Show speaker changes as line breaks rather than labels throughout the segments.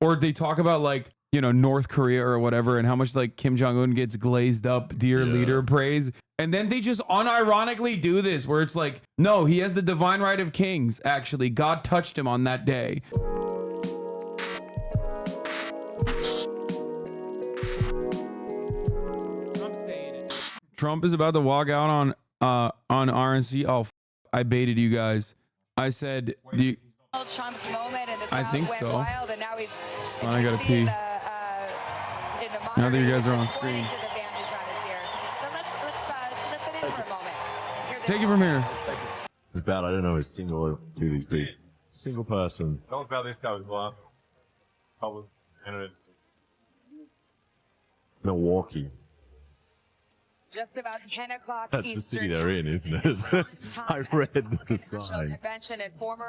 Or they talk about like, you know, North Korea or whatever and how much like Kim Jong-un gets glazed up dear leader praise. And then they just unironically do this where it's like, no, he has the divine right of kings. Actually, God touched him on that day. Trump is about to walk out on RNC. Oh, I baited you guys. I said, do you,
Trump's moment and the
I think
went
so.
Wild, and now he's,
I gotta pee. Now that you guys are on screen.
To the bandage on his ear. So let's listen in for a moment.
Take it from here.
It's bad. I don't know a single do these big single person.
Tell us about this guy with glass. Public internet.
Milwaukee.
Just about 10 o'clock
That's
Eastern.
the city they're in, isn't it? I read the sign.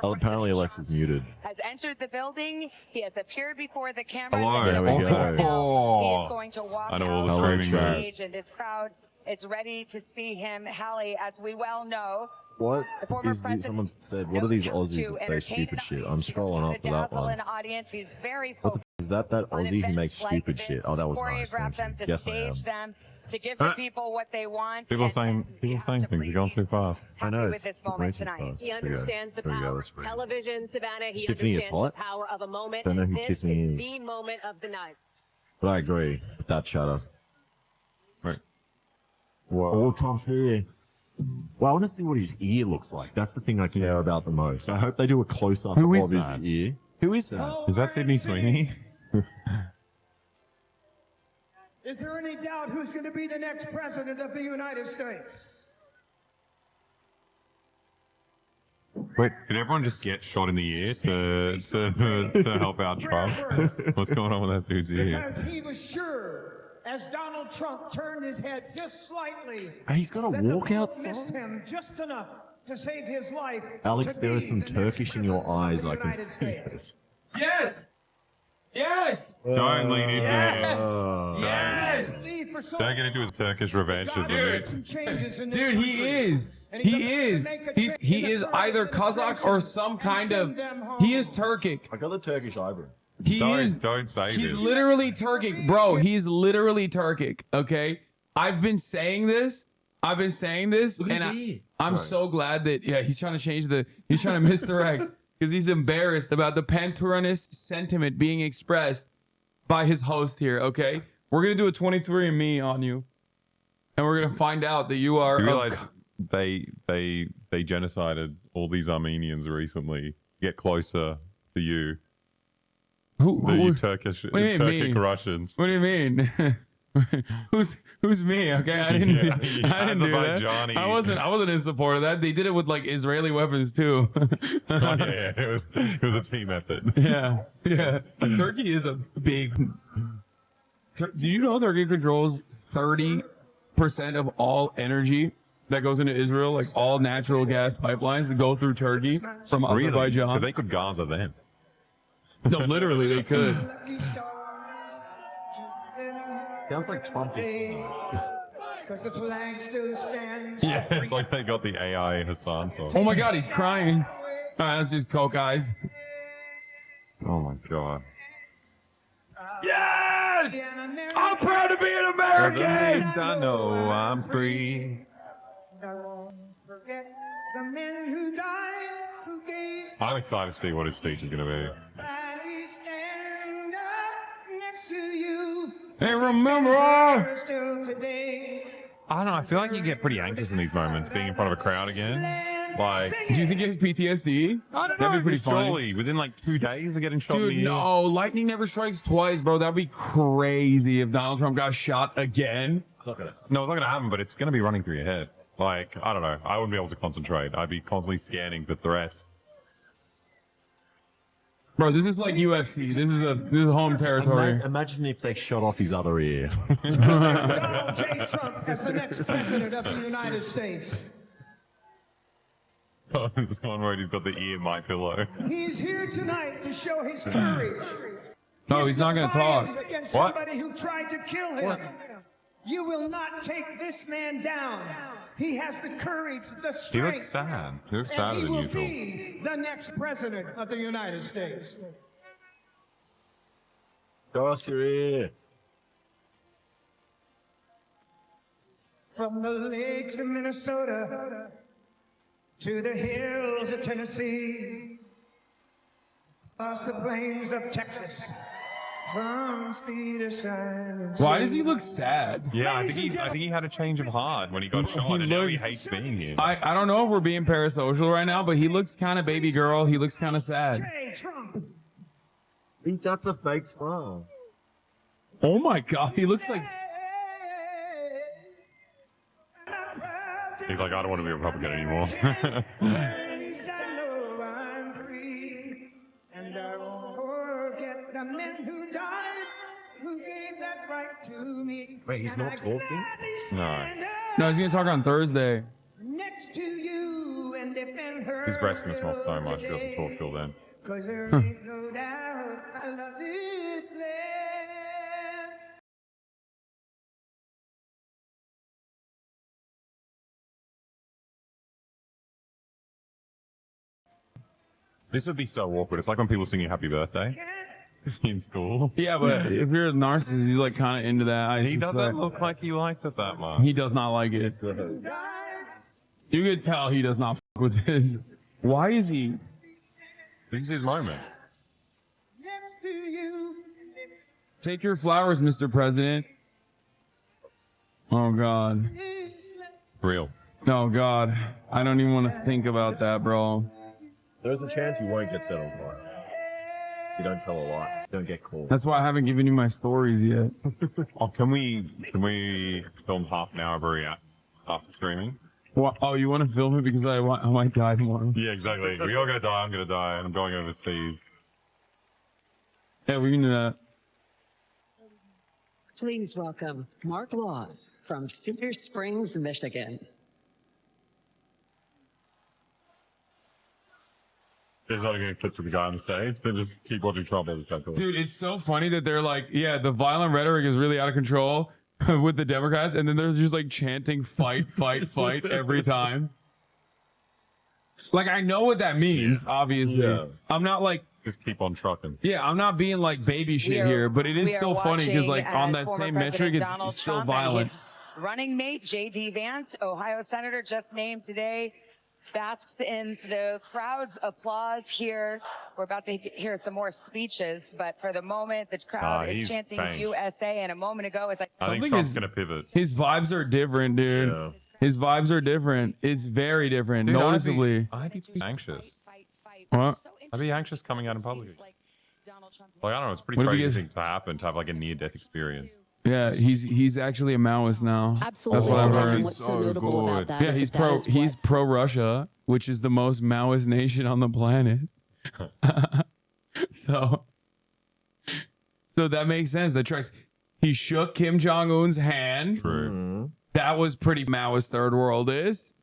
Oh, apparently Alexa's muted.
Has entered the building. He has appeared before the cameras.
Hello.
There we go.
He is going to walk
I know all the
out on
streaming
stage, and this crowd is ready to see him. Hallie, as we well know,
What
the former
is
president
someone said, what are these Aussies that say
entertain
stupid shit? I'm
the
scrolling up for that
dazzle
one.
an audience. He's very
What the f is that
on
Aussie who makes
events like
stupid
this,
shit? Oh, that was
to
nice.
choreograph
Thank
them,
you.
to
Yes, I am.
stage them, to give the people what they want.
People
and
saying
have to
things. You're going too fast.
I know.
with
It's
this
way
moment
too
tonight.
fast.
He
There we go.
understands the
There we go,
power
that's
of
free.
television, Savannah. He
Tiffany is
understands
hot.
the power of a moment.
Don't know
and
who
this
Tiffany
is
is.
the moment of the night.
But I agree with that chatter.
Right.
Oh, Trump's here. Well, I want to see what his ear looks like. That's the thing I care about the most. I hope they do a close-up
Who is
of his
that?
ear. Who is that?
Is that Sydney Sweeney?
Is there any doubt who's going to be the next president of the United States?
Wait, did everyone just get shot in the ear to help out Trump? What's going on with that dude's ear?
Because he was sure, as Donald Trump turned his head just slightly,
He's got a
that the
walkout
bullet missed
song?
him just enough to save his life.
Alex,
to
there
be
is some
the next
Turkish in your
president of
eyes.
the
I can
United
see
States.
it.
Yes. Yes.
Don't lean into
Yes.
it.
Yes.
Leave for so
Don't get into his Turkish revanchism.
made some changes in this
Dude, he
country.
is.
And
He
he's about to
is.
make a
He
change in
is
the current
either Kazakh or some
and
kind of.
send them home.
He is Turkic.
I got the Turkish eyebrow.
He is.
Don't say
He's
this.
literally Turkic, bro. He's literally Turkic. Okay, I've been saying this.
Look at
and
his ear.
I'm
Sorry.
so glad that he's trying to change he's trying to misdirect because he's embarrassed about the Panturanist sentiment being expressed by his host here. Okay, we're gonna do a 23andMe on you, and we're gonna find out that you are.
You realize they genocided all these Armenians recently. Get closer to you. The Turkish
what do you mean, me?
Russians.
What do you mean? who's me? Okay, I didn't do that. I wasn't in support of that. They did it with like Israeli weapons too.
Yeah, it was a team effort.
Yeah. Turkey is a big. Do you know Turkey controls 30% of all energy that goes into Israel, like all natural gas pipelines that go through Turkey from Azerbaijan?
So they could Gaza them.
No, literally they could.
Sounds like Trump is.
Because the flag still stands.
Yeah, it's like they got the AI Hasan song.
Oh my God, he's crying. All right, that's just Coke eyes.
Oh my God.
Yes! I'm proud to be an
At
American!
least I know I'm free.
Don't forget the men who died, who gave.
I'm excited to see what his speech is going to be.
I stand up next to you.
Hey, remember?
Still today.
I don't know. I feel like you get pretty anxious in these moments, being in front of a crowd again. Like,
Do you think he has PTSD?
I don't
That'd
know.
be pretty funny.
Surely, within like 2 days of getting shot in
Dude,
the ear.
no, lightning never strikes twice, bro. That'd be crazy if Donald Trump got shot again.
No, it's not going to happen, but it's going to be running through your head. Like, I don't know. I wouldn't be able to concentrate. I'd be constantly scanning for threats.
Bro, this is like UFC. This is home territory.
Imagine if they shot off his other ear.
Donald J. Trump as the next president of the United States.
Oh, this one where he's got the ear my pillow.
He is here tonight to show his courage.
No,
His
he's not gonna
defiance
talk.
against
What?
somebody who tried to kill him. You will not take this man down. He has the courage, the
He
strength.
looks sad. He looks
and
sadder
he
than
will
usual.
be the next president of the United States.
Cross your ear.
From the lakes of Minnesota to the hills of Tennessee, across the plains of Texas, from sea to shining sea.
Why does he look sad?
Yeah, I think he had a change of heart when he got shot, and now he
looks-
hates being here.
I don't know if we're being parasocial right now, but he looks kind of baby girl. He looks kind of sad.
Hey, Trump.
He's got a fake smile.
Oh my god, he looks like
He's like, I don't want to be a Republican anymore.
And I won't forget the men who died, who gave that right to me.
Wait, he's
And
not
I
talking?
gladly
No.
stand up
no. He's gonna talk on Thursday.
next to you and defend her.
His breath's gonna smell so much. He doesn't talk till then.
Cause there ain't no doubt I love this land.
This would be so awkward. It's like when people sing you happy birthday in school.
Yeah, but if you're a narcissist, he's like kind of into that. I
He
suspect.
doesn't look like he likes it that much.
He does not like it. You could tell he does not fuck with this. Why is he?
This is his moment.
Next to you.
Take your flowers, Mr. President. Oh god.
Real.
Oh god. I don't even want to think about that, bro.
There's a chance you won't get settled twice. You don't tell a lie. Don't get caught.
That's why I haven't given you my stories yet.
Oh, can we film half an hour of a react after streaming?
What? Oh, you want to film it because I might die tomorrow.
Yeah, exactly. We all gonna die. I'm gonna die, and I'm going overseas.
Yeah, we can do that.
Please welcome Mark Laws from Cedar Springs, Michigan.
There's not gonna clip to the guy on the stage. They just keep watching Trump all the time.
Dude, it's so funny that they're like, yeah, the violent rhetoric is really out of control with the Democrats, and then they're just like chanting fight, fight, fight every time. Like, I know what that means, obviously.
Yeah.
I'm not like,
Just keep on trucking.
yeah, I'm not being like baby shit here, but it is still funny because like on that same metric, it's still violent.
Running mate, J.D. Vance, Ohio Senator, just named today, basks in the crowd's applause here. We're about to hear some more speeches, but for the moment, the crowd is
he's
chanting
spanked.
USA, and a moment ago, it's like,
I think
Something
Trump's
is-
gonna pivot.
His vibes are different, dude.
Yeah.
His vibes are different. It's very different,
Dude,
noticeably.
I'd be anxious.
fight.
What?
So
I'd be anxious coming out in public.
Seems like Donald Trump
Like, I don't know. It's a pretty
What if he
crazy
gets-
thing to happen, to have like a near-death experience.
Yeah, he's actually a Maoist now.
Absolutely.
That's what I've
So
heard.
what's so
So
notable
good.
about that?
Yeah,
is
he's
that that is what-
pro Russia, which is the most Maoist nation on the planet. so that makes sense. That tracks. He shook Kim Jong-un's hand.
True.
That was pretty Maoist third world-is.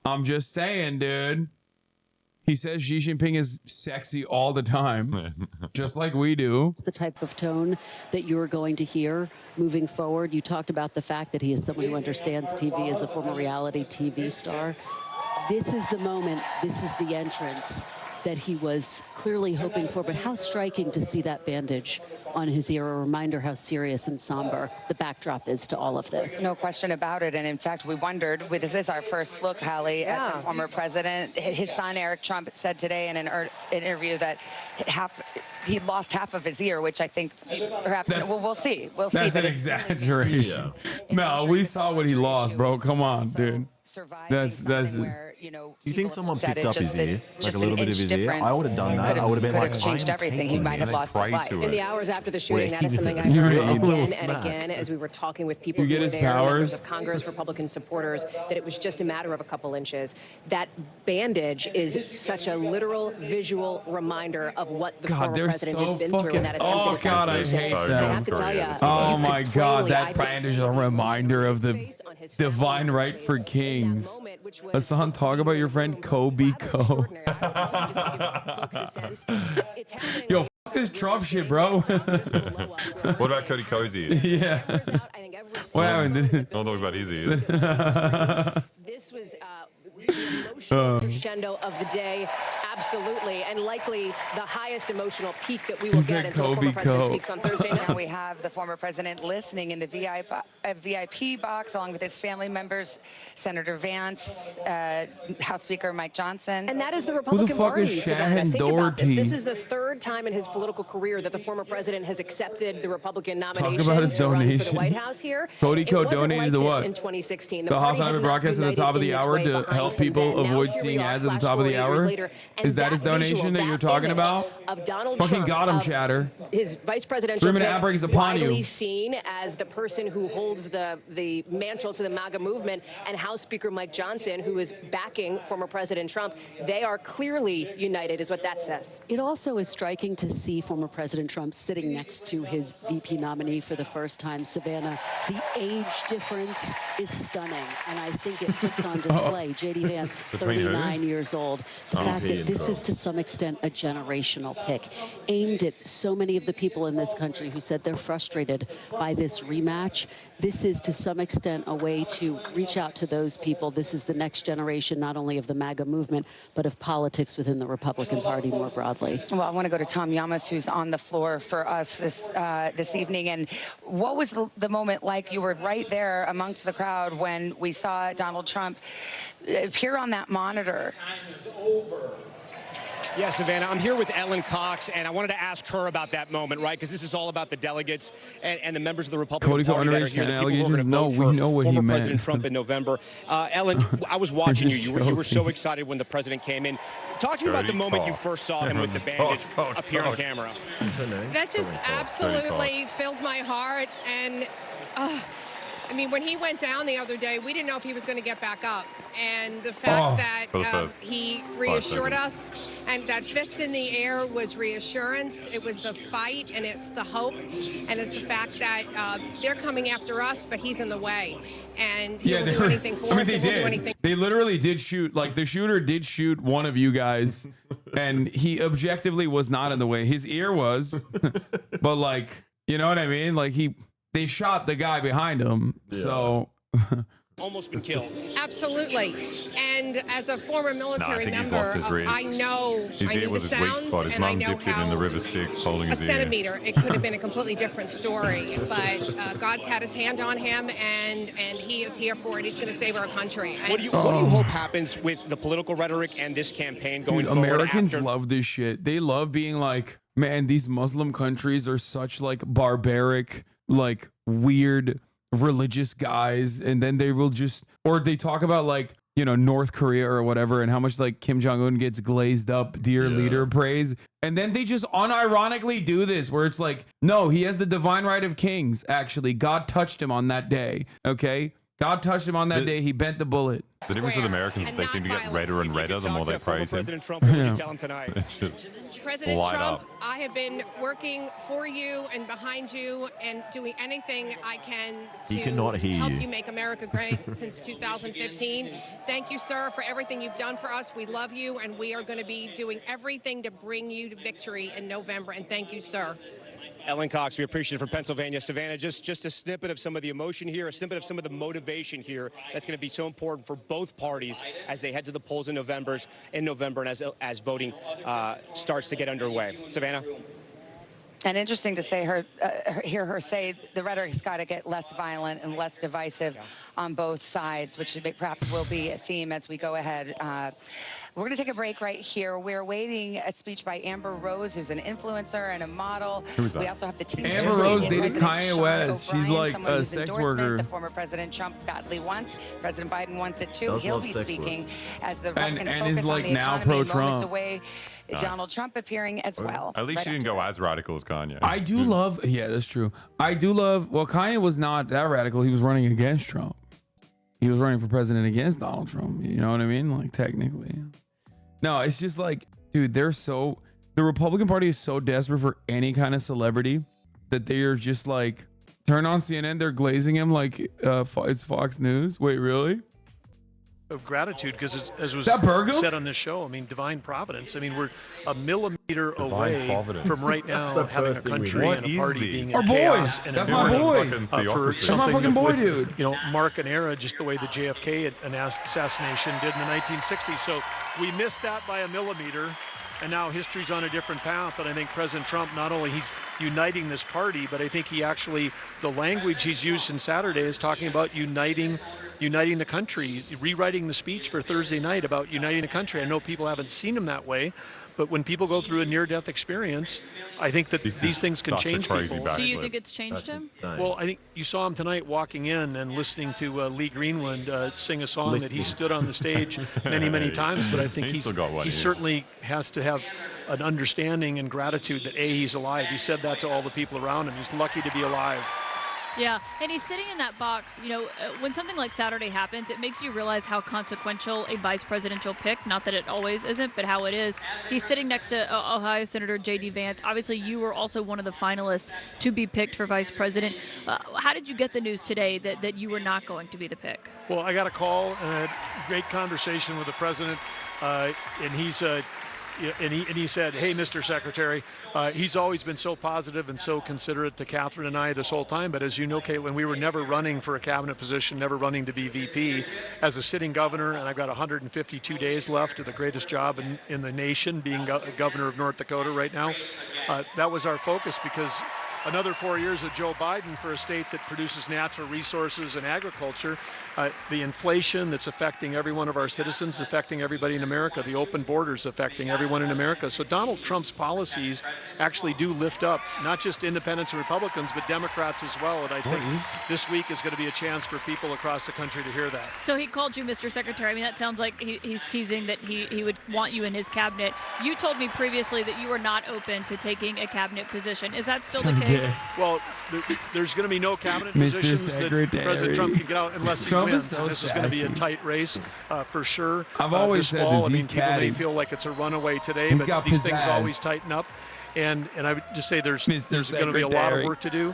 I'm just saying, dude. He says Xi Jinping is sexy all the time, just like we do.
the type of tone that you're going to hear moving forward. You talked about the fact that he is someone who understands TV as a former reality TV star. This is the moment, this is the entrance that he was clearly hoping for, but how striking to see that bandage on his ear, a reminder how serious and somber the backdrop is to all of this.
No question about it. And in fact, we wondered, this is our first look, Hallie, at the former president. His son, Eric Trump, said today in an interview that he lost half of his ear, which I think perhaps, we'll see. We'll see.
That's
but
an exaggeration. No, we saw what he lost, bro. Come on, dude. That's-
Do you think someone picked up his ear? Like a little bit of his ear? I would have done that. I would have been like,
changed
I'm
everything. He
taking
might have
it.
lost his
Pray
life.
to
In the
it.
hours after the shooting, that is
Wait.
something I
You
heard
read
a
again
little
and
smack.
again as we were talking with people
You
who
get
were
his
there, members
powers?
of Congress, Republican supporters, that it was just a matter of a couple inches. That bandage is such a literal visual reminder of what the
God,
former
they're
president
so
has been through
fucking.
in that attempted
Oh God, I
assassination.
hate
So
that.
I have to tell you.
Oh my God, that bandage is a reminder of the divine right for kings. Hassan, talk about your friend Kobe Ko. Yo, f this Trump shit, bro.
What about Cody Cozy?
Yeah. What happened?
Don't talk about his ears.
This was emotional crescendo of the day. Absolutely, and likely the highest emotional peak that we will
He's
get
like
until the former
Kobe
president
Coe.
speaks on Thursday night.
Now we have the former president listening in the VIP box, along with his family members, Senator Vance, House Speaker Mike Johnson.
And that is the Republican
fuck
Party,
is
Savannah.
Shannon
Think about this.
Doherty?
This is the third time in his political career that the former president has accepted the Republican nomination
about his
to run for the
donation.
White House here.
Cody
It
Co
wasn't
donated
like
to
this
what?
in 2016.
The
party
Hasan
had not
broadcast at the top of the
united in
hour
this
to
way behind
help
him
people
then. Now
avoid
here
seeing
we are,
ads at the
flash
top of the
forward 8 years
hour.
later, and
Is that his donation
visual,
that you're
that
talking
image
about?
Of Donald
Fucking
Trump,
got him,
of
chatter.
His vice presidential
3-minute
pick,
ad break is upon
widely
you.
seen as the person who holds the mantle to the MAGA movement, and House Speaker Mike Johnson, who is backing former President Trump. They are clearly united, is what that says.
It also is striking to see former President Trump sitting next to his VP nominee for the first time, Savannah. The age difference is stunning, and I think it puts on display J.D. Vance,
Between who?
39 years old. The fact that this is to some extent a generational pick, aimed at so many of the people in this country who said they're frustrated by this rematch. This is to some extent a way to reach out to those people. This is the next generation, not only of the MAGA movement, but of politics within the Republican Party more broadly.
Well, I want to go to Tom Yamas, who's on the floor for us this evening. And what was the moment like? You were right there amongst the crowd when we saw Donald Trump appear on that monitor.
Yeah, Savannah, I'm here with Ellen Cox, and I wanted to ask her about that moment, right? Because this is all about the delegates and the members of the Republican
Cody
Party that are here, the people who are going to vote for
we know what he
former
meant.
President Trump in November. Ellen, I was watching you. You were so excited when the president came in. Talk to me about the moment you first saw him with the bandage appear on camera.
That just absolutely filled my heart. And I mean, when he went down the other day, we didn't know if he was going to get back up. And the fact that he reassured us, and that fist in the air was reassurance. It was the fight, and it's the hope, and it's the fact that they're coming after us, but he's in the way. And he'll do anything for us, and we'll do anything.
They literally did shoot, like the shooter did shoot one of you guys, and he objectively was not in the way. His ear was, but like, you know what I mean? Like they shot the guy behind him, so.
Almost been killed.
Absolutely. And as a former military member, I know the sounds, and I know how
in the river Styx holding
a
his ear.
centimeter, it could have been a completely different story. But God's had his hand on him, and he is here for it. He's going to save our country. And
What do you hope happens with the political rhetoric and this campaign going forward?
Americans love this shit. They love being like, man, these Muslim countries are such like barbaric, like weird religious guys, and then they will just, or they talk about like, you know, North Korea or whatever, and how much like Kim Jong-un gets glazed up dear leader praise, and then they just unironically do this where it's like, no, he has the divine right of kings. Actually, God touched him on that day. Okay, God touched him on that day. He bent the bullet.
The difference with Americans is they seem to get redder and redder the more they praise him.
President Trump, what would you tell him tonight?
President
light
Trump,
up.
I have been working for you and behind you and doing anything I can
He
to
cannot hear
help
you.
you make America great since 2015. Thank you, sir, for everything you've done for us. We love you, and we are going to be doing everything to bring you to victory in November. And thank you, sir.
Ellen Cox, we appreciate it from Pennsylvania. Savannah, just a snippet of some of the emotion here, a snippet of some of the motivation here that's going to be so important for both parties as they head to the polls in November and as voting starts to get underway. Savannah?
And interesting to say hear her say the rhetoric's got to get less violent and less divisive on both sides, which perhaps will be a theme as we go ahead. We're going to take a break right here. We're awaiting a speech by Amber Rose, who's an influencer and a model.
Who's that?
We also have the team.
Amber Rose dated
President
Kanye
Sean
West. She's
O'Brien,
like
someone
a
whose
sex
endorsement
worker.
The former President Trump badly wants. President Biden wants it too.
Does
He'll
love
be
sex
speaking as the
And
Republicans
is
focus
like
on the
now
economy. Moments
pro-Trump.
away, Donald Trump appearing as well.
At least
right
she didn't
after
go
this.
as radical as Kanye.
I do love, yeah, that's true. I do love, well, Kanye was not that radical. He was running against Trump. He was running for president against Donald Trump. You know what I mean? Like, technically. No, it's just like, dude, the Republican Party is so desperate for any kind of celebrity that they are just like, turn on CNN, they're glazing him like it's Fox News. Wait, really?
of gratitude because, as was
that Burgum?
said on this show, I mean, divine providence. I mean, we're a millimeter away from right now having a country and a party being in chaos. And
that's my boy.
For
that's my fucking boy, dude.
You know, mark an era just the way the JFK assassination did in the 1960s. So we missed that by a millimeter. And now history's on a different path. And I think President Trump, not only he's uniting this party, but I think he actually, the language he's used in Saturday is talking about uniting the country, rewriting the speech for Thursday night about uniting the country. I know people haven't seen him that way, but when people go through a near-death experience, I think that these things can change people.
Do you think it's changed him?
Well, I think you saw him tonight walking in and listening to Lee Greenwood sing a song that he stood on the stage many, many times, but I think he certainly has to have an understanding and gratitude that, A, he's alive. He said that to all the people around him. He's lucky to be alive.
Yeah, and he's sitting in that box. You know, when something like Saturday happens, it makes you realize how consequential a vice presidential pick, not that it always isn't, but how it is. He's sitting next to Ohio Senator J.D. Vance. Obviously, you were also one of the finalists to be picked for vice president. How did you get the news today that you were not going to be the pick?
Well, I got a call and a great conversation with the president, and he's and he said, hey, Mr. Secretary, he's always been so positive and so considerate to Catherine and I this whole time. But as you know, Caitlin, we were never running for a cabinet position, never running to be VP. As a sitting governor, and I've got 152 days left of the greatest job in the nation, being governor of North Dakota right now. That was our focus because another 4 years of Joe Biden for a state that produces natural resources and agriculture, the inflation that's affecting every one of our citizens, affecting everybody in America, the open borders affecting everyone in America. So Donald Trump's policies actually do lift up not just independents and Republicans, but Democrats as well. And I think this week is going to be a chance for people across the country to hear that.
So he called you Mr. Secretary. I mean, that sounds like he's teasing that he would want you in his cabinet. You told me previously that you were not open to taking a cabinet position. Is that still the case?
Well, there's going to be no cabinet positions that President Trump can get out unless he wins. So this is going to be a tight race for sure.
I've always said
fall,
this.
People may feel like it's a runaway today, but these things always tighten up. And I would just say there's going to be a lot of work to do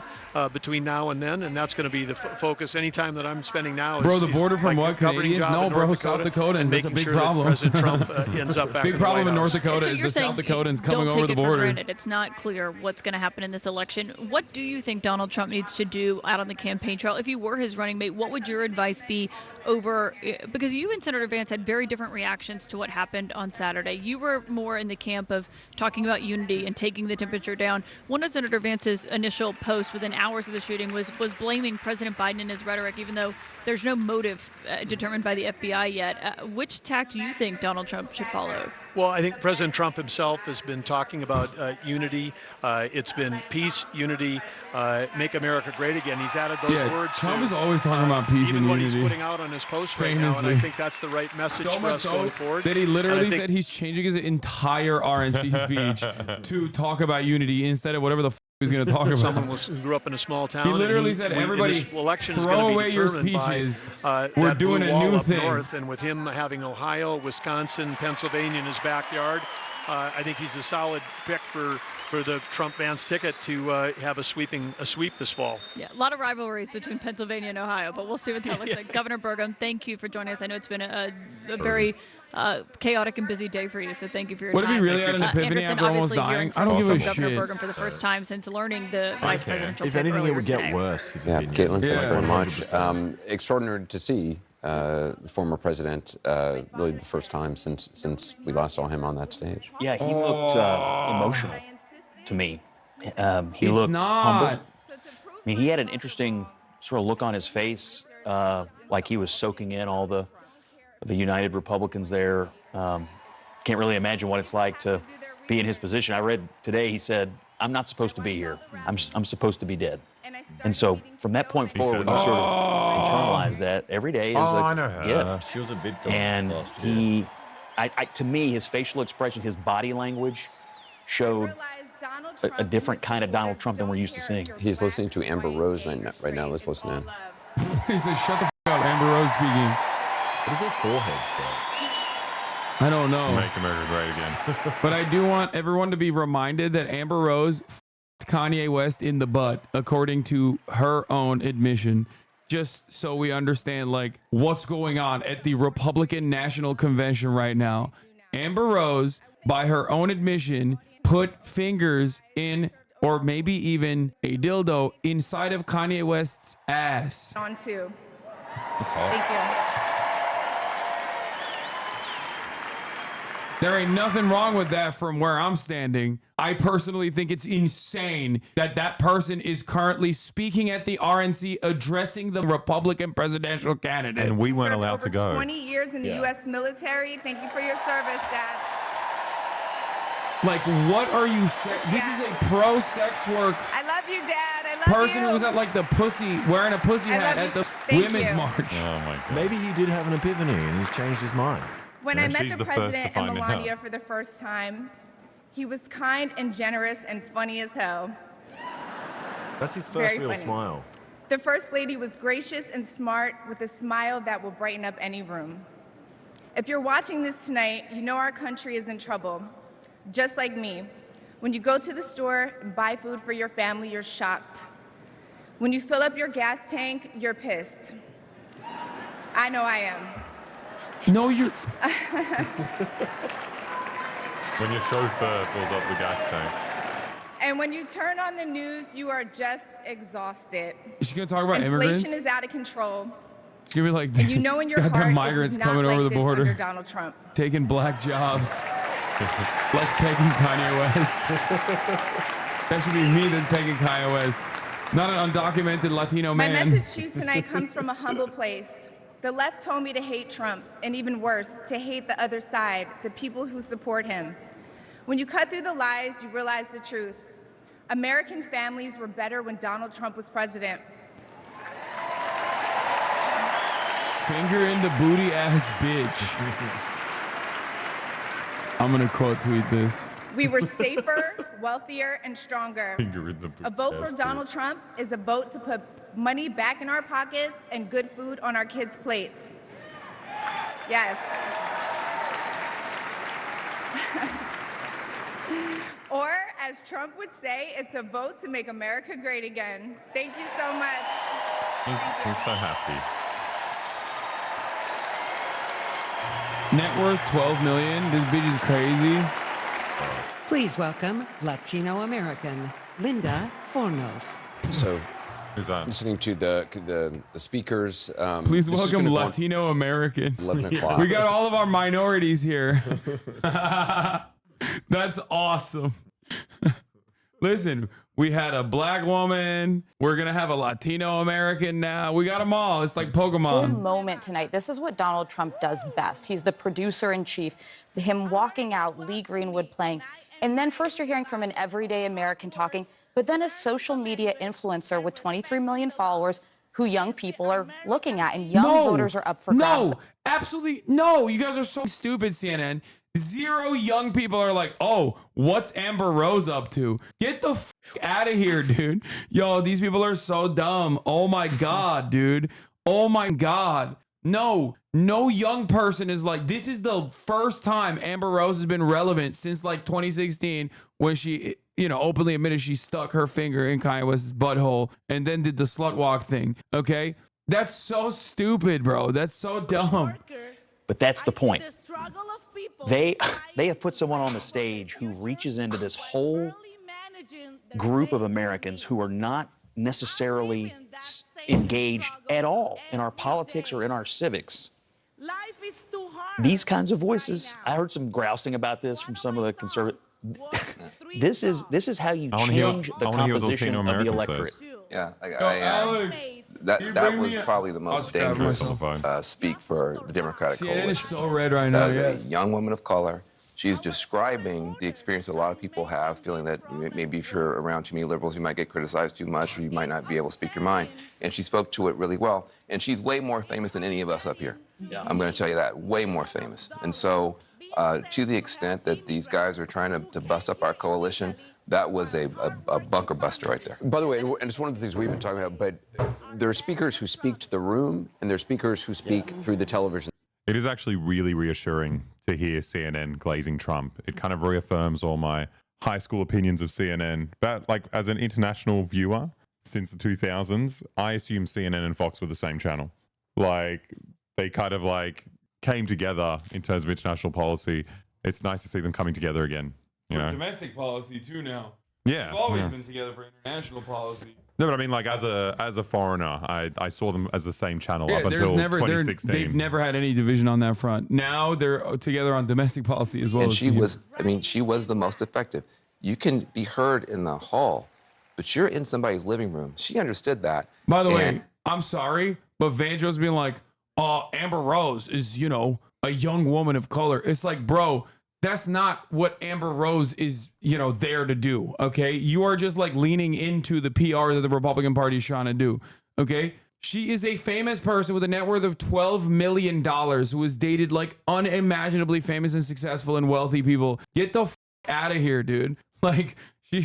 between now and then, and that's going to be the focus. Anytime that I'm spending now is
the border from what Canadians? No, bro, South Dakotans. That's a big problem.
President Trump ends up back
big
in the
problem
White
in North
House.
Dakota
So
is
you're
the South
saying
Dakotans coming
don't
over
take
the
it for
border.
granted. It's not clear what's going to happen in this election. What do you think Donald Trump needs to do out on the campaign trail? If you were his running mate, what would your advice be because you and Senator Vance had very different reactions to what happened on Saturday. You were more in the camp of talking about unity and taking the temperature down. One of Senator Vance's initial posts within hours of the shooting was blaming President Biden in his rhetoric, even though there's no motive determined by the FBI yet. Which tack do you think Donald Trump should follow?
Well, I think President Trump himself has been talking about unity. It's been peace, unity, make America great again. He's added those words.
Trump is always talking about peace and unity.
Even what he's putting out on his post right now, and I think that's the right message for us going forward.
That he literally said he's changing his entire RNC speech to talk about unity instead of whatever the he's going to talk about.
Someone who grew up in a small town.
He literally said, everybody, throw away your speeches. We're doing a new thing.
North, and with him having Ohio, Wisconsin, Pennsylvania in his backyard, I think he's a solid pick for the Trump-Vance ticket to have a sweep this fall.
Yeah, a lot of rivalries between Pennsylvania and Ohio, but we'll see what that looks like. Governor Burgum, thank you for joining us. I know it's been a very chaotic and busy day for you, so thank you for your time.
What if he really had an epiphany
Anderson,
after almost dying? I don't give a shit.
Governor Burgum for the first time since learning the vice presidential
If anything, it would get
today.
worse.
Yeah, Caitlin, thank you very much. Extraordinary to see the former president really the first time since we last saw him on that stage.
Yeah, he looked emotional to me. He looked humble. I mean, he had an interesting sort of look on his face, like he was soaking in all the United Republicans there. Can't really imagine what it's like to be in his position. I read today he said, "I'm not supposed to be here. I'm supposed to to be dead." And so from that point forward, when you sort of internalize that, every day is a gift.
She was a bit
and he, to me, his facial expression, his body language showed a different kind of Donald Trump than we're used to seeing.
He's listening to Amber Rose right now. Let's listen in.
He said, "Shut the f*** up, Amber Rose speaking."
What does her forehead say?
I don't know.
Make America great again.
But I do want everyone to be reminded that Amber Rose f***ed Kanye West in the butt, according to her own admission. just so we understand like what's going on at the Republican National Convention right now. Amber Rose, by her own admission, put fingers in, or maybe even a dildo inside of Kanye West's ass.
On two.
That's hot.
Thank you.
There ain't nothing wrong with that from where I'm standing. I personally think it's insane that that person is currently speaking at the RNC addressing the Republican presidential candidate.
And we weren't
Served
allowed to
over
go.
20 years in the U.S. military. Thank you for your service, Dad.
Like, what are you saying? This is a pro-sex work
I love you, Dad. I love
person
you.
who was at like the pussy, wearing a pussy
I
hat
love
at
you.
the
Thank
women's
you.
march.
Oh my God.
Maybe he did have an epiphany and he's changed his mind.
When
Yeah,
I met
she's
the
the first to
president and
find out.
Melania for the first time, he was kind and generous and funny as hell.
That's his first
Very
real
funny.
smile.
The First Lady was gracious and smart with a smile that will brighten up any room. If you're watching this tonight, you know our country is in trouble. Just like me. When you go to the store and buy food for your family, you're shocked. When you fill up your gas tank, you're pissed. I know I am.
No, you're.
When your chauffeur fills up the gas tank.
And when you turn on the news, you are just exhausted.
Is she gonna talk about
Inflation
immigrants?
is out of control.
She's gonna be like,
And you know in your
got
heart
the
it
migrants
was not
coming
like
over the
this
border,
under Donald Trump.
taking black jobs, like pegging Kanye West. That should be me that's pegging Kanye West, not an undocumented Latino
My
man.
message to you tonight comes from a humble place. The left told me to hate Trump, and even worse, to hate the other side, the people who support him. When you cut through the lies, you realize the truth. American families were better when Donald Trump was president.
Finger in the booty ass bitch. I'm gonna quote tweet this.
We were safer, wealthier, and stronger.
Finger in the
A vote
ass
for Donald Trump is a vote to put money back in our pockets and good food on our kids' plates. Yes. Or, as Trump would say, it's a vote to make America great again. Thank you so much.
I'm so happy.
Net worth 12 million. This bitch is crazy.
Please welcome Latino American Linda Fornos.
So,
who's that?
Listening to the speakers.
Please
this is
welcome
gonna go on
Latino American.
11 o'clock.
We got all of our minorities here. That's awesome. Listen, we had a black woman. We're going to have a Latino American now. We got them all. It's like
Whole
Pokemon.
moment tonight. This is what Donald Trump does best. He's the producer in chief. Him walking out, Lee Greenwood playing. And then first you're hearing from an everyday American talking, but then a social media influencer with 23 million followers who young people are looking at, and young voters are up for grabs.
No, absolutely no. You guys are so stupid, CNN. 0 young people are like, oh, what's Amber Rose up to? Get the f out of here, dude. Yo, these people are so dumb. Oh my God, dude. Oh my God. No young person is like, this is the first time Amber Rose has been relevant since like 2016 when she, openly admitted she stuck her finger in Kanye West's butthole and then did the slut walk thing. Okay. That's so stupid, bro. That's so dumb.
But that's the point. They have put someone on the stage who reaches into this whole group of Americans who are not necessarily engaged at all in our politics or in our civics. These kinds of voices, I heard some grousing about this from some of the conservative. This is how you change the composition of the electorate.
Yeah,
Alex,
that was probably the most dangerous speak for the Democratic
CNN
coalition.
is so red right now.
That
Yes.
is a young woman of color. She's describing the experience a lot of people have, feeling that maybe if you're around too many liberals, you might get criticized too much, or you might not be able to speak your mind. And she spoke to it really well. And she's way more famous than any of us up here.
Yeah.
I'm going to tell you that, way more famous. And so, to the extent that these guys are trying to bust up our coalition, that was a bunker buster right there.
By the way, and it's one of the things we've been talking about, but there are speakers who speak to the room, and there are speakers who speak through the television.
It is actually really reassuring to hear CNN glazing Trump. It kind of reaffirms all my high school opinions of CNN. But like as an international viewer, since the 2000s, I assume CNN and Fox were the same channel. Like, they kind of like came together in terms of international policy. It's nice to see them coming together again. You know,
domestic policy too now.
Yeah,
We've always
yeah.
been together for international policy.
No, but I mean, like as a foreigner, I saw them as the same channel
Yeah,
up until 2016.
they've never had any division on that front. Now they're together on domestic policy as well.
And
as
she
CNN.
was, I mean, she was the most effective. You can be heard in the hall, but you're in somebody's living room. She understood that.
By the way, I'm sorry, but Vandro's being like, Amber Rose is, you know, a young woman of color. It's like, bro, that's not what Amber Rose is, you know, there to do. Okay. You are just like leaning into the PR that the Republican Party is trying to do. Okay. She is a famous person with a net worth of $12 million who has dated like unimaginably famous and successful and wealthy people. Get the out of here, dude. Like, you're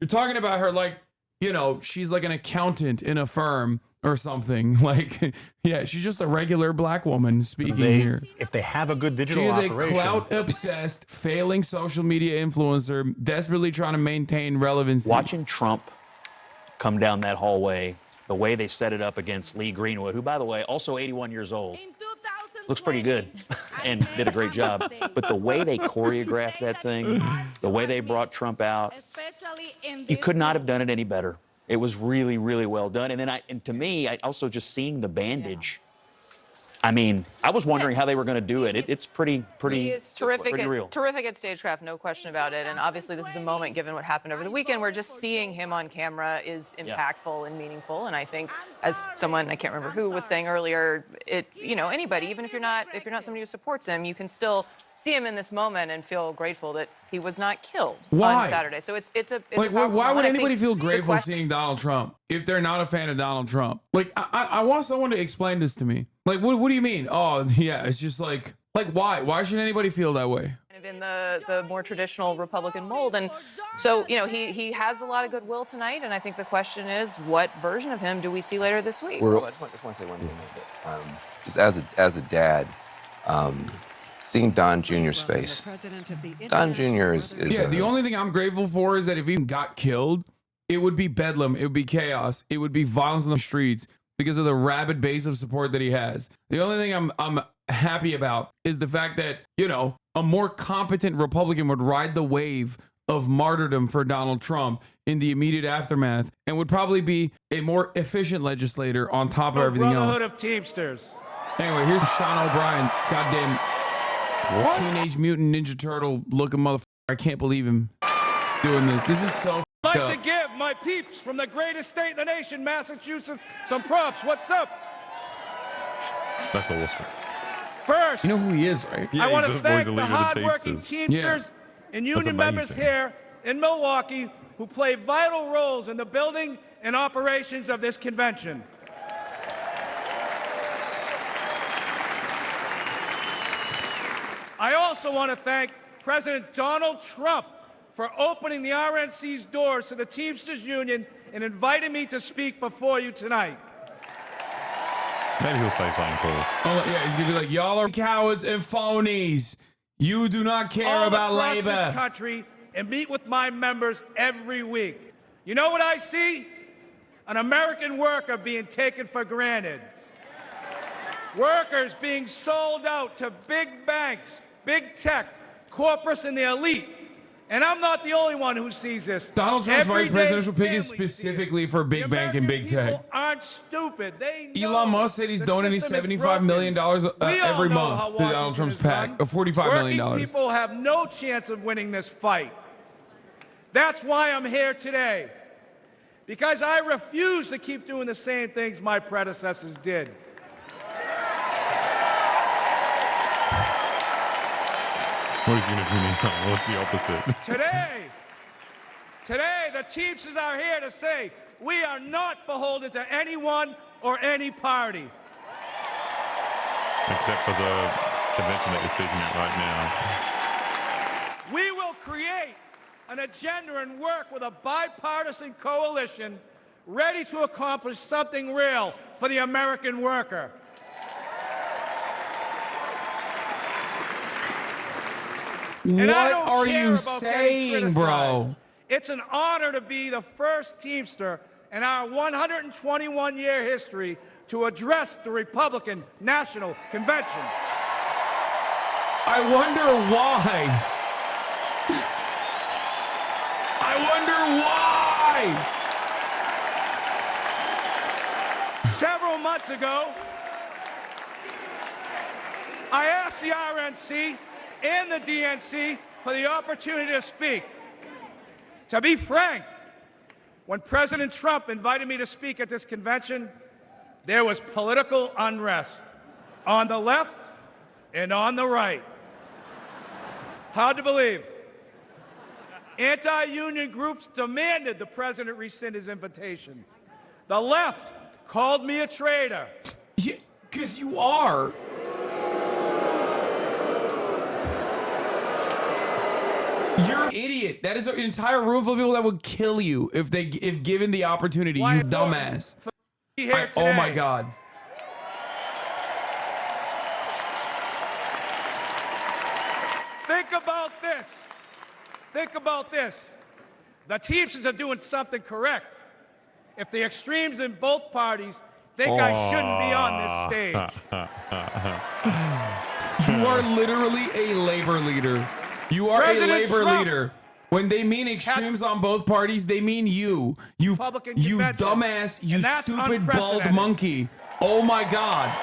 talking about her like, you know, she's like an accountant in a firm or something. Like, yeah, she's just a regular black woman speaking here.
If they have a good digital
She is
operation,
a clout-obsessed, failing social media influencer, desperately trying to maintain relevancy.
Watching Trump come down that hallway, the way they set it up against Lee Greenwood, who, by the way, also 81 years old, looks pretty good and did a great job. But the way they choreographed that thing, the way they brought Trump out, you could not have done it any better. It was really, really well done. And then to me, I also just seeing the bandage. I mean, I was wondering how they were going to do it. It's pretty
terrific.
pretty real.
Terrific at stagecraft, no question about it. And obviously, this is a moment, given what happened over the weekend, where just seeing him on camera is impactful and meaningful. And I think, as someone, I can't remember who was saying earlier, you know, anybody, even if you're not somebody who supports him, you can still see him in this moment and feel grateful that he was not killed on Saturday. So it's a
like,
powerful
why would
moment. I
anybody
think
feel
the
grateful
question-
seeing Donald Trump if they're not a fan of Donald Trump? Like, I want someone to explain this to me. Like, what do you mean? Oh, yeah, it's just like why? Why should anybody feel that way?
in the more traditional Republican mold. And so, you know, he has a lot of goodwill tonight, and I think the question is, what version of him do we see later this week?
I just want to say one thing. Just as a dad, seeing Don Jr.'s face. Don Jr. is
the only thing I'm grateful for is that if he got killed, it would be bedlam, it would be chaos, it would be violence in the streets because of the rabid base of support that he has. The only thing I'm happy about is the fact that, you know, a more competent Republican would ride the wave of martyrdom for Donald Trump in the immediate aftermath and would probably be a more efficient legislator on top of everything else.
Brotherhood of Teamsters.
Anyway, here's Sean O'Brien. Goddamn Teenage Mutant Ninja Turtle looking motherfucker. I can't believe him doing this. This is so
I'd like
up.
to give my peeps from the greatest state in the nation, Massachusetts, some props. What's up?
That's awesome.
First,
you know who he is, right?
I want to thank the hardworking Teamsters and
That's
union members
amazing.
here in Milwaukee who play vital roles in the building and operations of this convention. I also want to thank President Donald Trump for opening the RNC's doors to the Teamsters Union and inviting me to speak before you tonight.
Maybe he'll say something cool.
Oh, yeah, he's gonna be like, y'all are cowards and phonies. You do not care
All
about
across
labor.
this country and meet with my members every week. You know what I see? An American worker being taken for granted. Workers being sold out to big banks, big tech, corporates, and the elite. And I'm not the only one who sees this.
Donald Trump's vice
Everyday
presidential pick is
families
specifically for big bank and big tech.
people aren't stupid. They know
Elon Musk said he's
the
donating
system is
$75 million
We all
every
know how
month to
Washington
Donald Trump's
is
PAC,
run.
$45 million.
Working people have no chance of winning this fight. That's why I'm here today. Because I refuse to keep doing the same things my predecessors did.
What is he going to do now? What's the opposite?
Today, the Teamsters are here to say we are not beholden to anyone or any party.
Except for the convention that you're speaking at right now.
We will create an agenda and work with a bipartisan coalition ready to accomplish something real for the American worker. And I
What
don't
are
care
you
about getting
saying,
criticized.
bro?
It's an honor to be the first Teamster in our 121-year history to address the Republican National Convention.
I wonder why. I wonder why.
Several months ago, I asked the RNC and the DNC for the opportunity to speak. To be frank, when President Trump invited me to speak at this convention, there was political unrest on the left and on the right. Hard to believe. Anti-union groups demanded the president rescind his invitation. The left called me a traitor.
Yeah, 'cause you are. You're an idiot. That is an entire room full of people that would kill you if given the opportunity. You dumbass. Oh my God.
Think about this. Think about this. The Teamsters are doing something correct. If the extremes in both parties think I shouldn't be on this stage.
You are literally a labor leader. You are
President
a labor
Trump
leader. When they mean extremes on both parties, they mean you. You dumbass, you stupid bald monkey. Oh my God.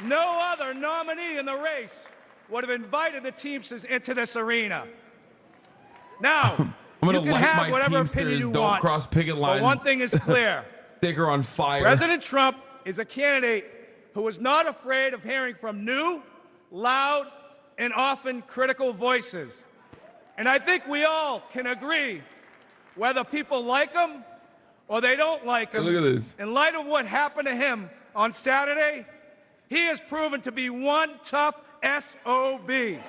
No other nominee in the race would have invited the Teamsters into this arena. Now,
I'm gonna
you can
light
have
my
whatever
Teamsters
opinion you
don't
want,
cross picket lines.
but one thing is clear.
Sticker on fire.
President Trump is a candidate who is not afraid of hearing from new, loud, and often critical voices. And I think we all can agree, whether people like him or they don't like him,
Hey, look at this.
in light of what happened to him on Saturday, he has proven to be one tough SOB.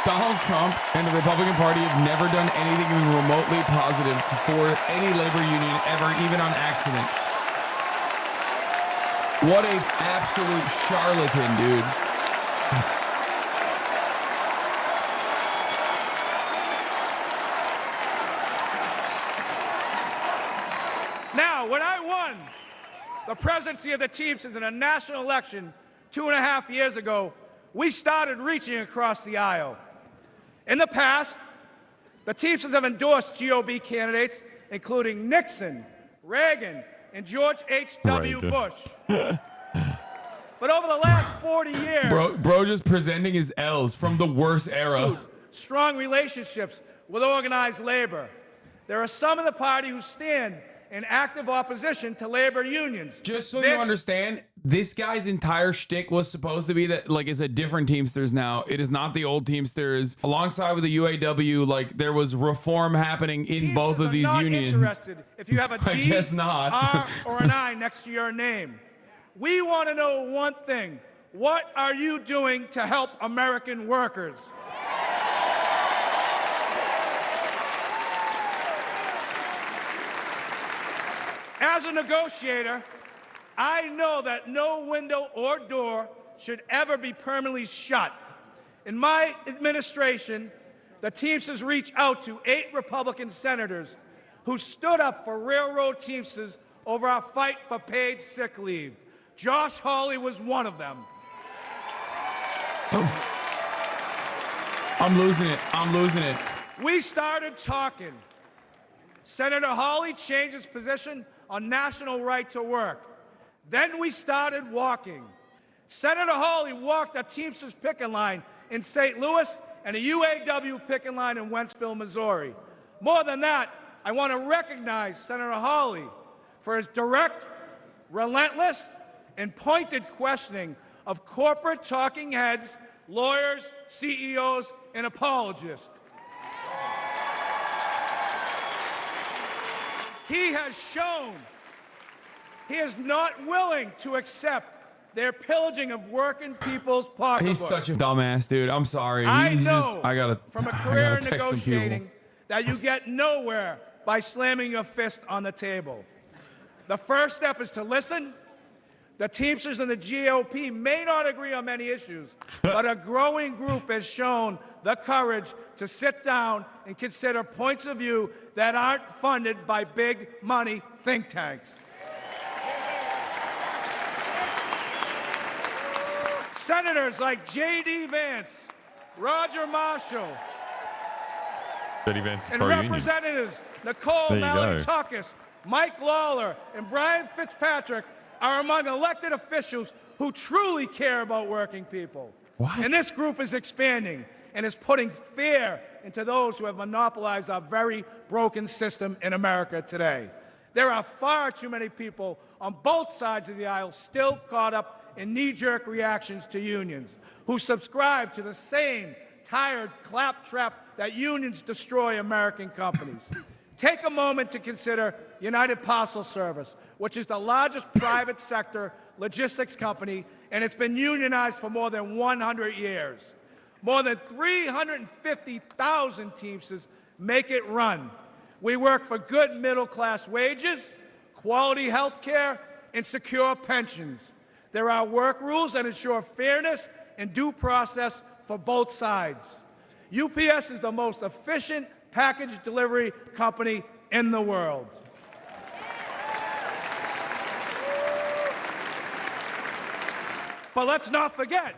Donald Trump and the Republican Party have never done anything even remotely positive for any labor union ever, even on accident. What a absolute charlatan, dude.
Now, when I won the presidency of the Teamsters in a national election 2.5 years ago, we started reaching across the aisle. In the past, the Teamsters have endorsed GOP candidates, including Nixon, Reagan, and George H.W. Bush. But over the last 40 years,
Bro just presenting his L's from the worst era.
strong relationships with organized labor. There are some in the party who stand in active opposition to labor unions.
Just so you understand, this guy's entire shtick was supposed to be that, like, it's a different Teamsters now. It is not the old Teamsters. Alongside with the UAW, like, there was reform happening in both of these unions.
Interested if you have a
I
D,
guess not.
R, or an I next to your name. We want to know one thing. What are you doing to help American workers? As a negotiator, I know that no window or door should ever be permanently shut. In my administration, the Teamsters reached out to 8 Republican senators who stood up for railroad Teamsters over our fight for paid sick leave. Josh Hawley was one of them.
I'm losing it. I'm losing it.
We started talking. Senator Hawley changed his position on national right to work. Then we started walking. Senator Hawley walked a Teamsters picket line in St. Louis and a UAW picket line in Wentzville, Missouri. More than that, I want to recognize Senator Hawley for his direct, relentless, and pointed questioning of corporate talking heads, lawyers, CEOs, and apologists. He has shown he is not willing to accept their pillaging of working people's pocketbooks.
He's such a dumbass, dude. I'm sorry.
I
He's
know
I gotta,
from a
I
career
gotta
in
text some people.
negotiating that you get nowhere by slamming your fist on the table. The first step is to listen, The Teamsters and the GOP may not agree on many issues, but a growing group has shown the courage to sit down and consider points of view that aren't funded by big money think tanks. Senators like J.D. Vance, Roger Marshall,
J.D. Vance
and
pro-union.
Representatives Nicole
There you go.
Malliotakis, Mike Lawler, and Brian Fitzpatrick are among elected officials who truly care about working people.
What?
And this group is expanding and is putting fear into those who have monopolized our very broken system in America today. There are far too many people on both sides of the aisle still caught up in knee-jerk reactions to unions, who subscribe to the same tired claptrap that unions destroy American companies. Take a moment to consider United Parcel Service, which is the largest private sector logistics company, and it's been unionized for more than 100 years. More than 350,000 Teamsters make it run. We work for good middle-class wages, quality health care, and secure pensions. There are work rules that ensure fairness and due process for both sides. UPS is the most efficient package delivery company in the world. But let's not forget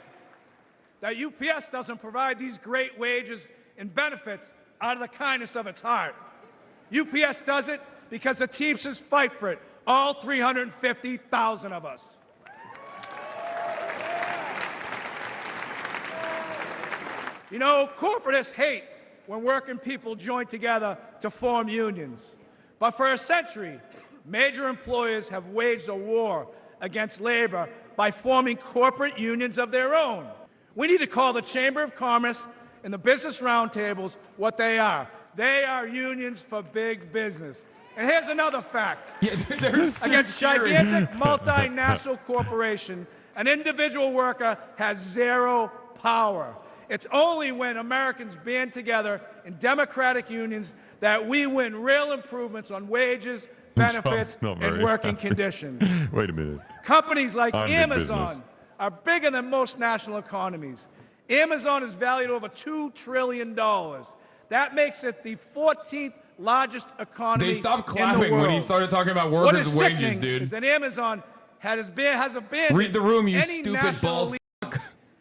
that UPS doesn't provide these great wages and benefits out of the kindness of its heart. UPS does it because the Teamsters fight for it, all 350,000 of us. You know, corporatists hate when working people join together to form unions. But for a century, major employers have waged a war against labor by forming corporate unions of their own. We need to call the Chamber of Commerce and the business roundtables what they are. They are unions for big business. And here's another fact. Against gigantic multinational corporation, an individual worker has zero power. It's only when Americans band together in democratic unions that we win real improvements on wages, benefits, and working conditions.
Wait a minute.
Companies like
I'm big
Amazon
business.
are bigger than most national economies. Amazon is valued over $2 trillion. That makes it the 14th largest economy
They stopped
in the
clapping
world.
when he started talking about
What
workers'
is
wages,
sickening
dude.
is that Amazon has abandoned
Read the room, you
any
stupid
national
bald
elite.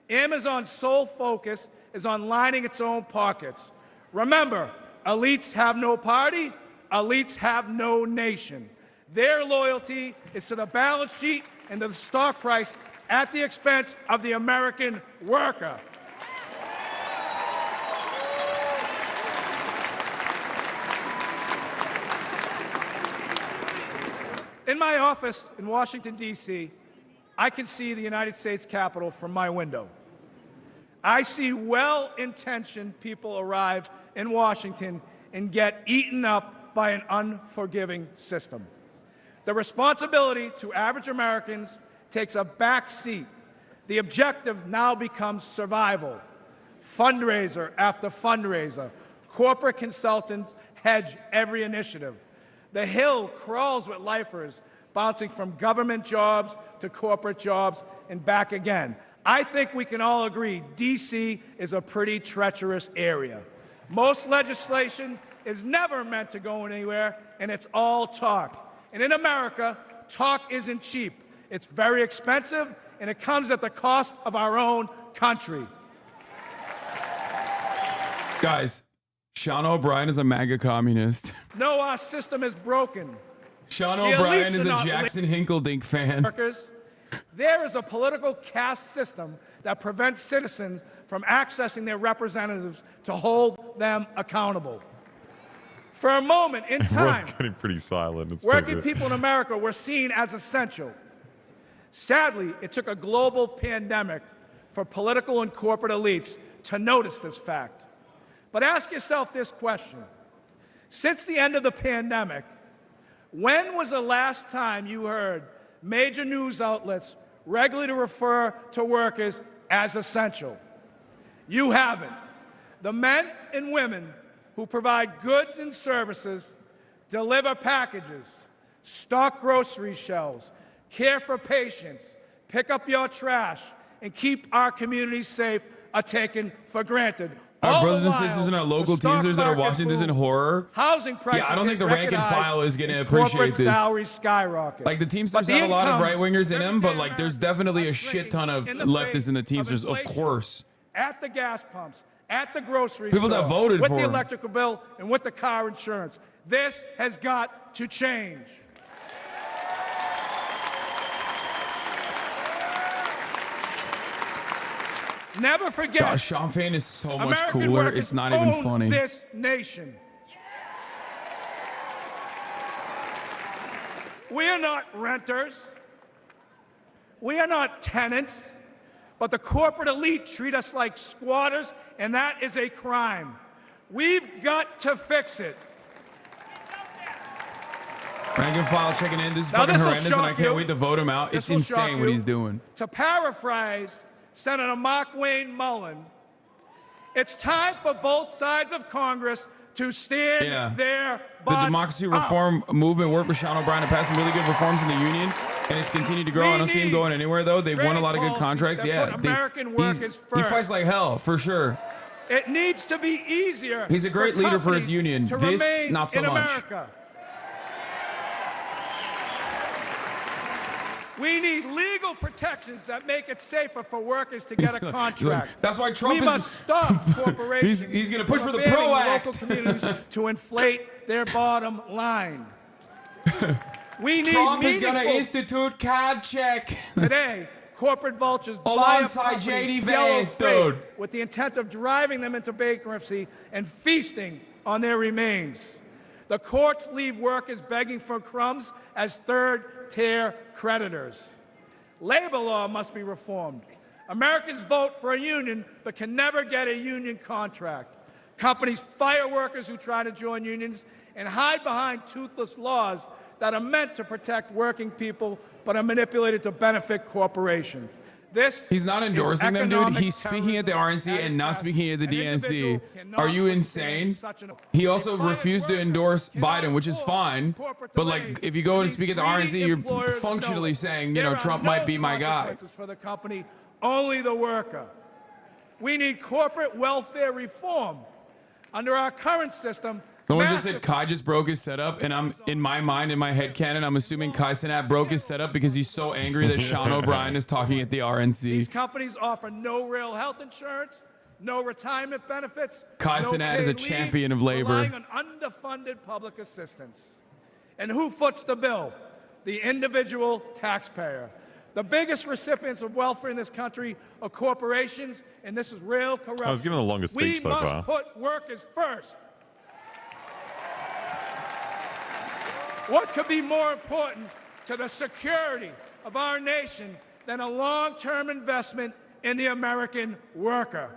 Amazon's sole focus is on lining its own pockets. Remember, elites have no party, elites have no nation. Their loyalty is to the balance sheet and to the stock price at the expense of the American worker. In my office in Washington, D.C., I can see the United States Capitol from my window. I see well-intentioned people arrive in Washington and get eaten up by an unforgiving system. The responsibility to average Americans takes a back seat. The objective now becomes survival. Fundraiser after fundraiser, corporate consultants hedge every initiative. The Hill crawls with lifers, bouncing from government jobs to corporate jobs and back again. I think we can all agree D.C. is a pretty treacherous area. Most legislation is never meant to go anywhere, and it's all talk. And in America, talk isn't cheap. It's very expensive, and it comes at the cost of our own country.
Guys, Sean O'Brien is a MAGA communist.
No, our system is broken.
Sean
The
O'Brien
elites
is
are
a
not
Jackson Hinkledink fan.
Workers. There is a political caste system that prevents citizens from accessing their representatives to hold them accountable. For a moment in time,
Everyone's getting pretty silent. It's so
working
good.
people in America were seen as essential. Sadly, it took a global pandemic for political and corporate elites to notice this fact. But ask yourself this question. Since the end of the pandemic, when was the last time you heard major news outlets regularly refer to workers as essential? You haven't. The men and women who provide goods and services, deliver packages, stock grocery shelves, care for patients, pick up your trash, and keep our communities safe are taken for granted.
Our brothers and sisters and our local teamsters that are watching this in horror.
Housing prices
Yeah, I don't think the rank and file is going to appreciate this.
Salaries skyrocket.
Like the Teamsters have a lot of right wingers in them, but like there's definitely a shit ton of leftists in the Teamsters, of course.
At the gas pumps, at the grocery
People
store,
that voted
with
for
the
him.
electrical bill and with the car insurance. This has got to change. Never forget.
God, Sean Fain is so much
American
cooler.
workers
It's not even
own
funny.
This nation. We are not renters. We are not tenants. But the corporate elite treat us like squatters, and that is a crime. We've got to fix it.
Rank and file checking in. This is
Now,
fucking
this'll
horrendous, and I
shock
can't
you.
wait to vote him out. It's
This'll shock
insane what
you.
he's doing.
To paraphrase Senator Mark Wayne Mullen, it's time for both sides of Congress to stand their
The
butts
democracy
up.
reform movement worked with Sean O'Brien to pass some really good reforms in the union, and it's continued to grow. I don't see him going anywhere, though. They've won a lot of good contracts.
that
Yeah,
put American workers
he
first.
fights like hell, for sure.
It needs to be easier.
He's a great leader for his
companies
union.
to
This,
remain
not so
in
much.
America. We need legal protections that make it safer for workers to get a contract.
That's why Trump
we
is-
must stop corporations.
He's gonna push for the
from
PRO
banning
Act.
local communities to inflate their bottom line. We need
Trump is going to
meaningful-
institute CAD check.
Today, corporate vultures buy up
Alongside
companies
J.D.
yellow
Vance,
freight
dude.
with the intent of driving them into bankruptcy and feasting on their remains. The courts leave workers begging for crumbs as third-tier creditors. Labor law must be reformed. Americans vote for a union but can never get a union contract. Companies fire workers who try to join unions and hide behind toothless laws that are meant to protect working people but are manipulated to benefit corporations. This
He's not
is
endorsing them, dude.
economic
He's speaking at the RNC and not speaking at the DNC.
individual cannot
Are you
withstand
insane?
such an-
He also refused to endorse Biden, which is fine. But like, if you go and speak at the RNC, you're functionally saying, you know,
There are
Trump
no
might be my guy.
consequences for the company, only the worker. We need corporate welfare reform. Under our current system,
Someone just said Kai just broke his setup, and I'm in my mind, in my head canon, I'm assuming Kai Cenat broke his setup because he's so angry that Sean O'Brien is talking at the RNC.
these companies offer no real health insurance, no retirement benefits.
Kai
no
Cenat is a
paid leave,
champion of labor.
Relying on underfunded public assistance. And who foots the bill? The individual taxpayer. The biggest recipients of welfare in this country are corporations, and this is real corruption.
I was given the longest speech so
We must
far.
put workers first. What could be more important to the security of our nation than a long-term investment in the American worker?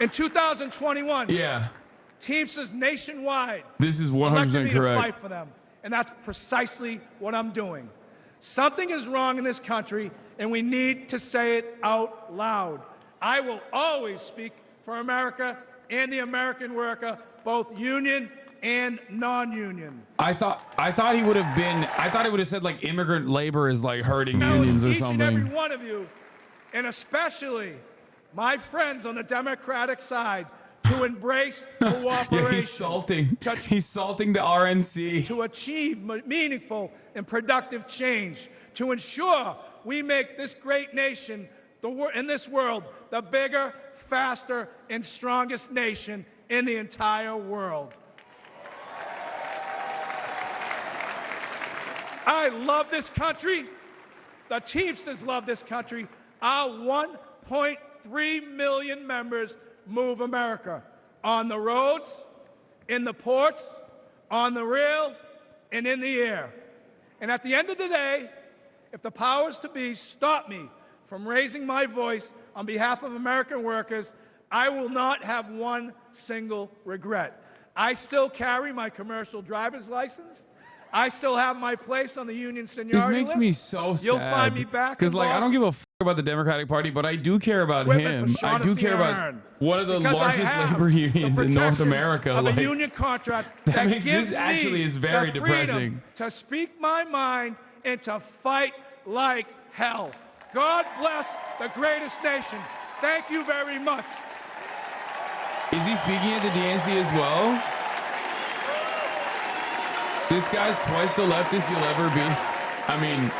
In 2021, Teamsters nationwide
This is 100%
elected me to
correct.
fight for them, and that's precisely what I'm doing. Something is wrong in this country, and we need to say it out loud. I will always speak for America and the American worker, both union and non-union.
I thought he would have been. I thought he would have said like immigrant labor is like hurting unions or
Each and every
something.
one of you, and especially my friends on the Democratic side, to embrace cooperation.
Yeah, he's salting. He's salting the RNC.
To achieve meaningful and productive change, to ensure we make this great nation in this world the bigger, faster, and strongest nation in the entire world. I love this country. The Teamsters love this country. Our 1.3 million members move America on the roads, in the ports, on the rail, and in the air. And at the end of the day, if the powers to be stop me from raising my voice on behalf of American workers, I will not have one single regret. I still carry my commercial driver's license. I still have my place on the union
This
seniority
makes
list.
me so sad.
You'll find me back in
because like I don't
Boston.
give a fuck about the Democratic Party, but I do care about
Equipment
him.
for
I do
Shaughnessy
care about
Aaron.
one of the
Because I
largest
have
labor unions
the
in North
protection
America.
Of
Like,
a union contract
that
that
makes
gives
this actually
me
is very
the freedom
depressing.
to speak my mind and to fight like hell. God bless the greatest nation. Thank you very much.
Is he speaking at the DNC as well? This guy's twice the leftist you'll ever be. I mean,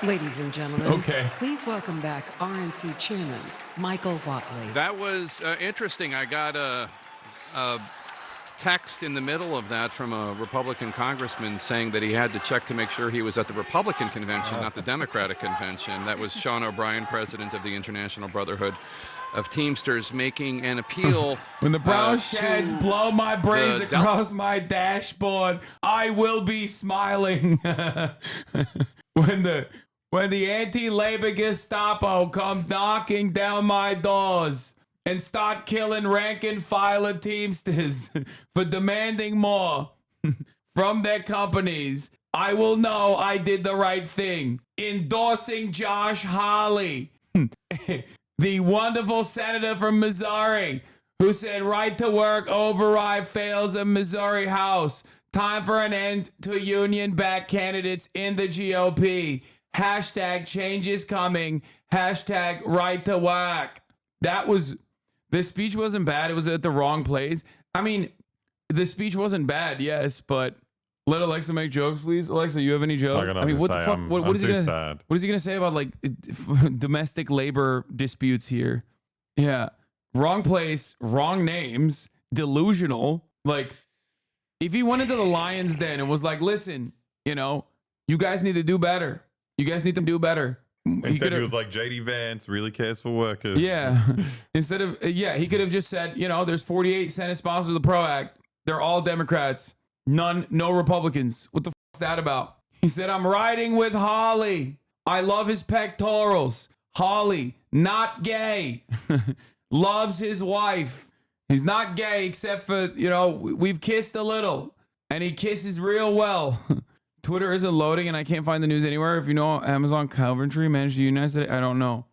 Ladies and gentlemen,
okay.
Please welcome back RNC Chairman Michael Whatley.
That was interesting. I got a text in the middle of that from a Republican congressman saying that he had to check to make sure he was at the Republican convention, not the Democratic convention. That was Sean O'Brien, president of the International Brotherhood of Teamsters, making an appeal.
When the brown sheds blow my brains
the
across my dashboard, I will be smiling. When the anti-labor Gestapo come knocking down my doors and start killing rank and file Teamsters for demanding more from their companies, I will know I did the right thing. Endorsing Josh Hawley, the wonderful senator from Missouri, who said right to work override fails in Missouri House. Time for an end to union-backed candidates in the GOP. Hashtag change is coming. Hashtag right to work. The speech wasn't bad. It was at the wrong place. I mean, the speech wasn't bad, yes, but let Alexa make jokes, please. Alexa, you have any jokes?
I got
I mean, what the fuck?
I'm
What is he
too
gonna?
sad.
What is he gonna say about like domestic labor disputes here? Yeah, wrong place, wrong names, delusional. Like, if he went into the Lions Den and was like, "Listen, you guys need to do better. You guys need to do better."
Instead, he was like, JD Vance really cares for workers.
Yeah. Instead of, he could have just said, there's 48 Senate sponsors of the PRO Act. They're all Democrats. No Republicans. What the f is that about? He said, I'm riding with Hawley. I love his pectorals. Hawley, not gay. Loves his wife. He's not gay except for, we've kissed a little. And he kisses real well. Twitter isn't loading and I can't find the news anywhere. If you know, Amazon Coventry managed to unionize today. I don't know.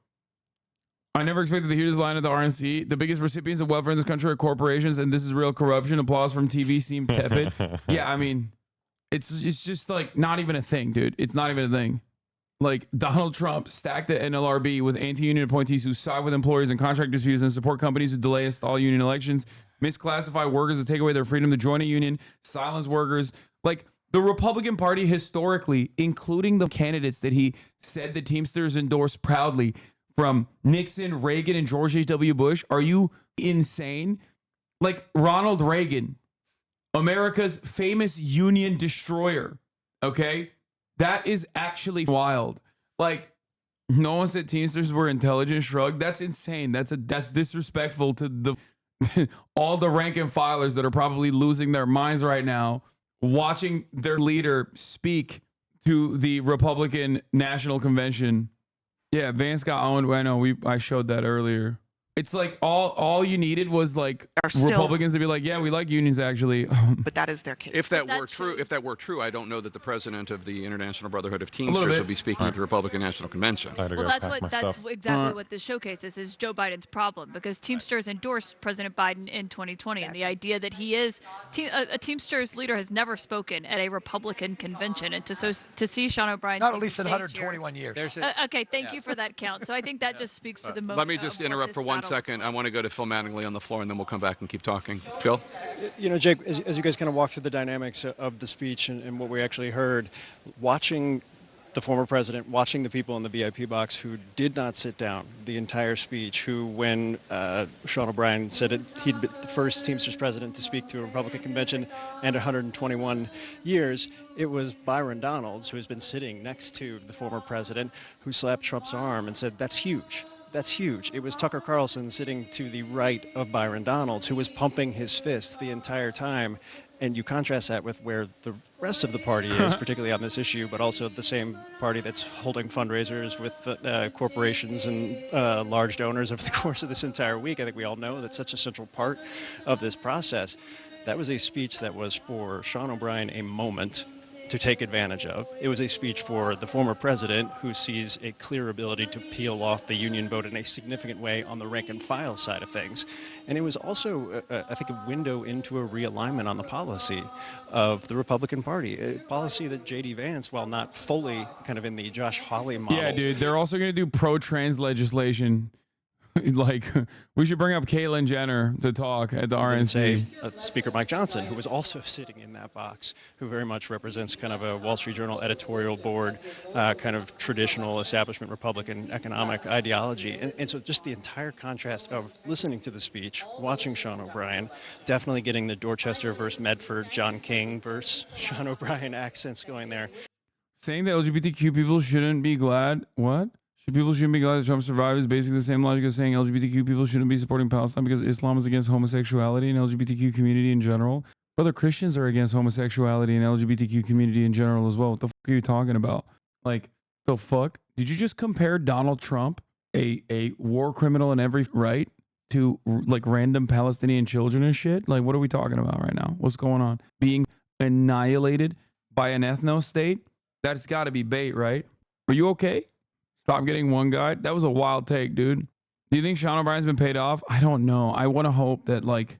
I never expected to hear this line at the RNC. The biggest recipients of welfare in this country are corporations, and this is real corruption. Applause from TV seemed tepid. Yeah, I mean, it's just like not even a thing, dude. It's not even a thing. Like, Donald Trump stacked the NLRB with anti-union appointees who side with employers in contract disputes and support companies who delay and stall union elections, misclassify workers to take away their freedom to join a union, silence workers. Like, the Republican Party historically, including the candidates that he said the Teamsters endorsed proudly, from Nixon, Reagan, and George H.W. Bush, are you insane? Like, Ronald Reagan, America's famous union destroyer, okay? That is actually wild. Like, no one said Teamsters were intelligent, shrug. That's insane. That's disrespectful to the all the rank and filers that are probably losing their minds right now watching their leader speak to the Republican National Convention. Yeah, Vance got owned. I know I showed that earlier. It's like all you needed was like Republicans to be like, yeah, we like unions actually.
But that is their case.
If that were true, I don't know that the president of the International Brotherhood of Teamsters would be speaking at the Republican National Convention.
Well, that's exactly what this showcases is Joe Biden's problem, because Teamsters endorsed President Biden in 2020, and the idea that he is a Teamsters leader has never spoken at a Republican convention, and to see Sean O'Brien
not at least in 121 years.
Okay, thank you for that count. So I think that just speaks to the moment.
Let me just interrupt for 1 second. I want to go to Phil Mattingly on the floor, and then we'll come back and keep talking. Phil?
Jake, as you guys kind of walk through the dynamics of the speech and what we actually heard, watching the former president, watching the people in the VIP box who did not sit down the entire speech, who, when Sean O'Brien said he'd been the first Teamsters president to speak to a Republican convention and 121 years, it was Byron Donalds, who has been sitting next to the former president, who slapped Trump's arm and said, that's huge. That's huge. It was Tucker Carlson sitting to the right of Byron Donalds, who was pumping his fists the entire time. And you contrast that with where the rest of the party is, particularly on this issue, but also the same party that's holding fundraisers with corporations and large donors over the course of this entire week. I think we all know that's such a central part of this process. That was a speech that was for Sean O'Brien a moment to take advantage of. It was a speech for the former president, who sees a clear ability to peel off the union vote in a significant way on the rank and file side of things. And it was also, I think, a window into a realignment on the policy of the Republican Party, a policy that J.D. Vance, while not fully kind of in the Josh Hawley model.
Yeah, dude, they're also going to do pro-trans legislation. Like, we should bring up Caitlyn Jenner to talk at the RNC.
Say, Speaker Mike Johnson, who was also sitting in that box, who very much represents kind of a Wall Street Journal editorial board, kind of traditional establishment Republican economic ideology. And so just the entire contrast of listening to the speech, watching Sean O'Brien, definitely getting the Dorchester versus Medford, John King versus Sean O'Brien accents going there.
Saying that LGBTQ people shouldn't be glad, what? People shouldn't be glad that Trump survived is basically the same logic as saying LGBTQ people shouldn't be supporting Palestine because Islam is against homosexuality and LGBTQ community in general. Brother, Christians are against homosexuality and LGBTQ community in general as well. What the fuck are you talking about? Like, the fuck? Did you just compare Donald Trump, a war criminal in every right, to like random Palestinian children and shit? Like, what are we talking about right now? What's going on? Being annihilated by an ethno state? That's got to be bait, right? Are you okay? Stop getting one guy. That was a wild take, dude. Do you think Sean O'Brien's been paid off? I don't know. I want to hope that, like,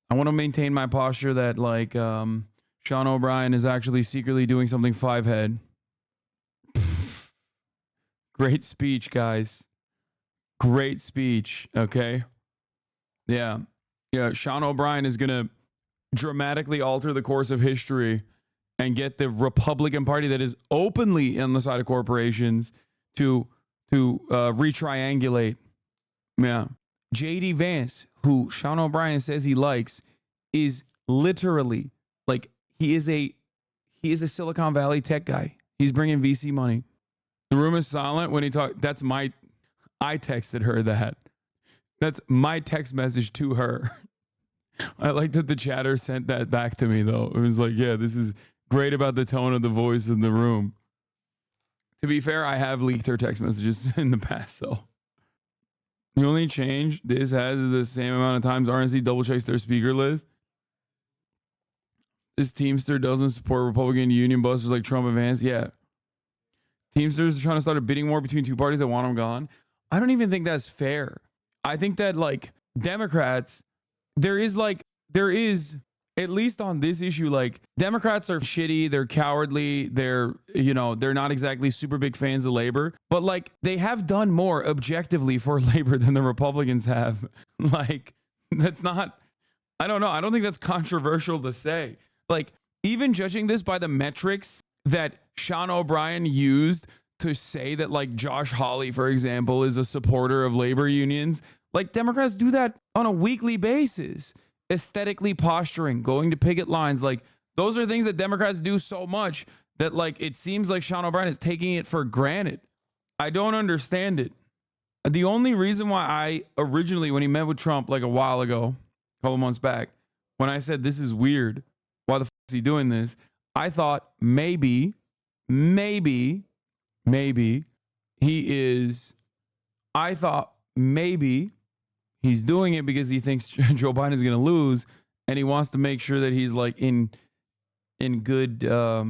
I want to maintain my posture that, like, Sean O'Brien is actually secretly doing something five-head. Great speech, guys. Great speech, okay? Yeah. Yeah, Sean O'Brien is going to dramatically alter the course of history and get the Republican Party that is openly on the side of corporations to retriangulate. Yeah. J.D. Vance, who Sean O'Brien says he likes, is literally like he is a Silicon Valley tech guy. He's bringing VC money. The room is silent when he talked. I texted her that. That's my text message to her. I like that the chatter sent that back to me though. It was like, yeah, this is great about the tone of the voice in the room. To be fair, I have leaked her text messages in the past, so. The only change this has is the same amount of times RNC double checks their speaker list. This Teamster doesn't support Republican union busters like Trump and Vance. Yeah. Teamsters are trying to start a bidding war between two parties that want them gone. I don't even think that's fair. I think that, like, Democrats, there is, at least on this issue, like, Democrats are shitty, they're cowardly, they're not exactly super big fans of labor, but, like, they have done more objectively for labor than the Republicans have. Like, that's not, I don't know, I don't think that's controversial to say. Like, even judging this by the metrics that Sean O'Brien used to say that, like, Josh Hawley, for example, is a supporter of labor unions, like, Democrats do that on a weekly basis. Aesthetically posturing, going to picket lines, like, those are things that Democrats do so much that, like, it seems like Sean O'Brien is taking it for granted. I don't understand it. The only reason why I originally, when he met with Trump like a while ago, a couple months back, when I said this is weird, why the f is he doing this? I thought maybe he is, I thought maybe he's doing it because he thinks Joe Biden is going to lose, and he wants to make sure that he's, like, in good, I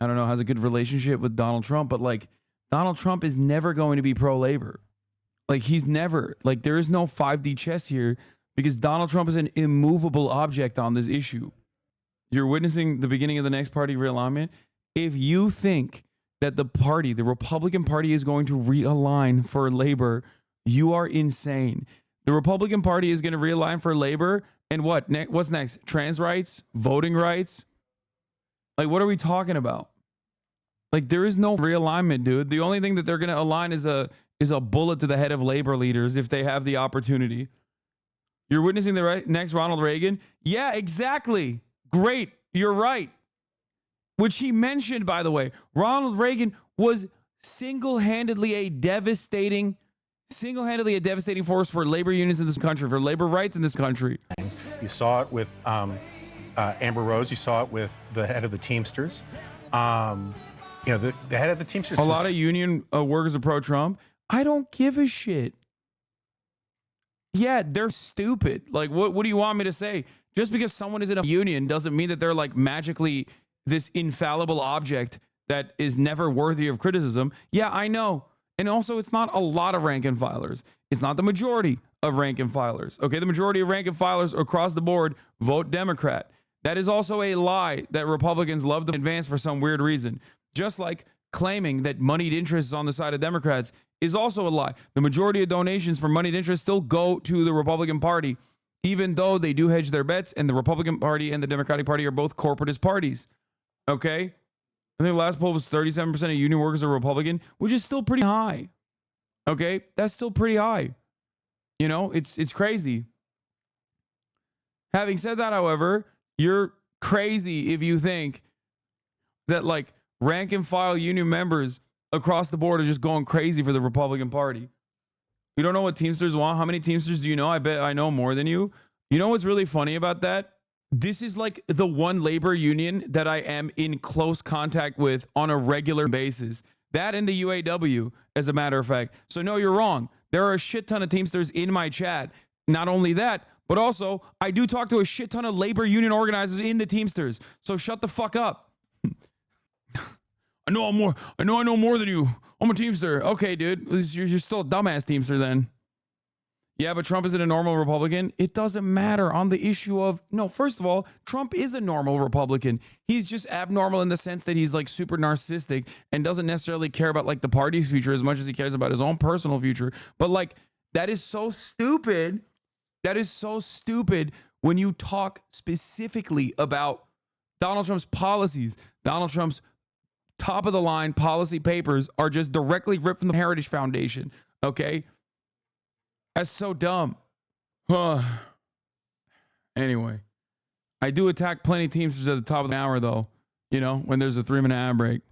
don't know, has a good relationship with Donald Trump. But, like, Donald Trump is never going to be pro-labor. Like, he's never, like, there is no 5D chess here because Donald Trump is an immovable object on this issue. You're witnessing the beginning of the next party realignment. If you think that the Republican Party is going to realign for labor, you are insane. The Republican Party is going to realign for labor, and what's next? Trans rights? Voting rights? Like, what are we talking about? Like, there is no realignment, dude. The only thing that they're going to align is a bullet to the head of labor leaders if they have the opportunity. You're witnessing the next Ronald Reagan? Yeah, exactly. Great. You're right. Which he mentioned, by the way. Ronald Reagan was single-handedly a devastating force for labor unions in this country, for labor rights in this country.
You saw it with Amber Rose. You saw it with the head of the Teamsters. The head of the Teamsters.
A lot of union workers are pro-Trump. I don't give a shit. Yeah, they're stupid. Like, what do you want me to say? Just because someone is in a union doesn't mean that they're, like, magically this infallible object that is never worthy of criticism. Yeah, I know. And also, it's not a lot of rank and filers. It's not the majority of rank and filers. Okay, the majority of rank and filers across the board vote Democrat. That is also a lie that Republicans love to advance for some weird reason. Just like claiming that moneyed interests on the side of Democrats is also a lie. The majority of donations for moneyed interests still go to the Republican Party, even though they do hedge their bets, and the Republican Party and the Democratic Party are both corporatist parties. Okay? I think the last poll was 37% of union workers are Republican, which is still pretty high. Okay? That's still pretty high. You know, it's crazy. Having said that, however, you're crazy if you think that like rank and file union members across the board are just going crazy for the Republican Party. You don't know what Teamsters want? How many Teamsters do you know? I bet I know more than you. You know what's really funny about that? This is like the one labor union that I am in close contact with on a regular basis. That and the UAW, as a matter of fact. So no, you're wrong. There are a shit ton of Teamsters in my chat. Not only that, but also I do talk to a shit ton of labor union organizers in the Teamsters. So shut the fuck up. I know more than you. I'm a Teamster. Okay, dude. You're still a dumbass Teamster then. Yeah, but Trump isn't a normal Republican. It doesn't matter on the issue of, no, first of all, Trump is a normal Republican. He's just abnormal in the sense that he's like super narcissistic and doesn't necessarily care about like the party's future as much as he cares about his own personal future. But like, that is so stupid. That is so stupid when you talk specifically about Donald Trump's policies. Donald Trump's top of the line policy papers are just directly ripped from the Heritage Foundation. Okay? That's so dumb. Anyway, I do attack plenty of Teamsters at the top of the hour, though, you know, when there's a 3-minute ad break.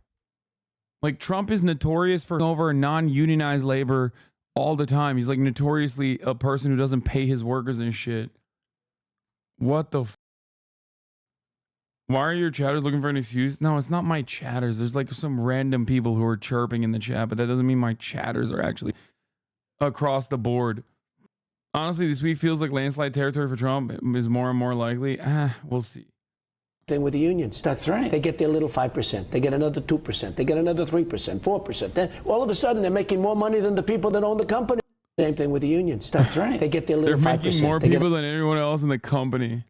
Like, Trump is notorious for over non-unionized labor all the time. He's like notoriously a person who doesn't pay his workers and shit. What the Why are your chatters looking for an excuse? No, it's not my chatters. There's like some random people who are chirping in the chat, but that doesn't mean my chatters are actually across the board. Honestly, this week feels like landslide territory for Trump is more and more likely. We'll see.
Thing with the unions. That's right. They get their little 5%. They get another 2%. They get another 3%, 4%. Then all of a sudden they're making more money than the people that own the company. Same thing with the unions. That's right. They get their little 5%.
They're making more people than anyone else in the company.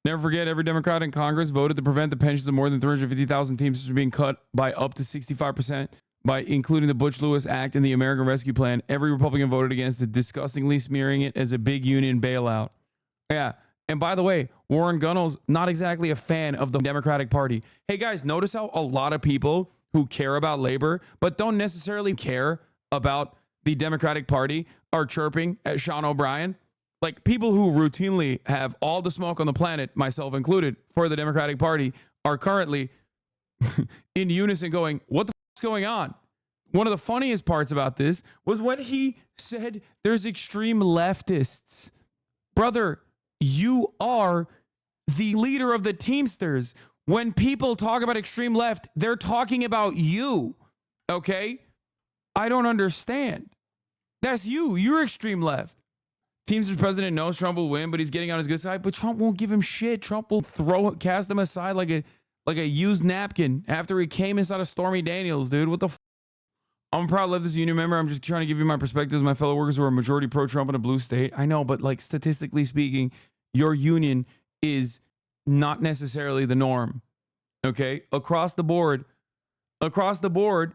Never forget, every Democrat in Congress voted to prevent the pensions of more than 350,000 Teamsters from being cut by up to 65%. By including the Butch-Lewis Act and the American Rescue Plan. Every Republican voted against it, disgustingly smearing it as a big union bailout. Yeah. And by the way, Warren Gunnell's not exactly a fan of the Democratic Party. Hey guys, notice how a lot of people who care about labor, but don't necessarily care about the Democratic Party are chirping at Sean O'Brien? Like, people who routinely have all the smoke on the planet, myself included, for the Democratic Party are currently in unison going, what the f*** is going on? One of the funniest parts about this was when he said there's extreme leftists. Brother, you are the leader of the Teamsters. When people talk about extreme left, they're talking about you. Okay? I don't understand. That's you. You're extreme left. Teamsters president knows Trump will win, but he's getting on his good side. But Trump won't give him shit. Trump will cast him aside like a used napkin after he came inside of Stormy Daniels, dude. What the f? I'm a proud leftist union member. I'm just trying to give you my perspectives. My fellow workers who are majority pro-Trump in a blue state. I know, but like statistically speaking, your union is not necessarily the norm. Okay? Across the board,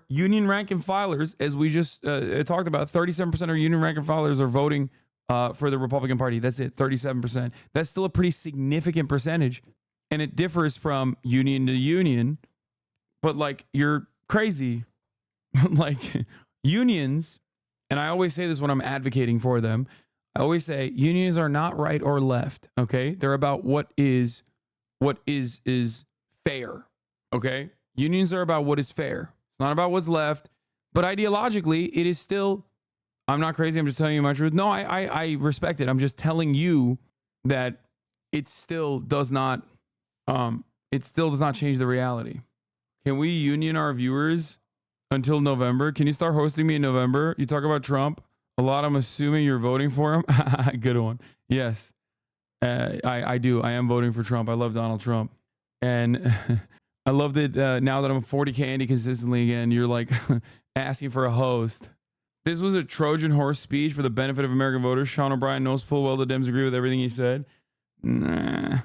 union rank and filers, as we just talked about, 37% of union rank and filers are voting for the Republican Party. That's it, 37%. That's still a pretty significant percentage. And it differs from union to union. But like, you're crazy. Like, unions, and I always say this when I'm advocating for them, I always say unions are not right or left, okay? They're about what is fair, okay? Unions are about what is fair. It's not about what's left, but ideologically, it is still, I'm not crazy, I'm just telling you my truth. No, I respect it. I'm just telling you that it still does not change the reality. Can we union our viewers until November? Can you start hosting me in November? You talk about Trump a lot. I'm assuming you're voting for him. Good one. Yes, I do. I am voting for Trump. I love Donald Trump. And I love that now that I'm 40K Andy consistently again, you're like asking for a host. This was a Trojan horse speech for the benefit of American voters. Sean O'Brien knows full well the Dems agree with everything he said. Nah.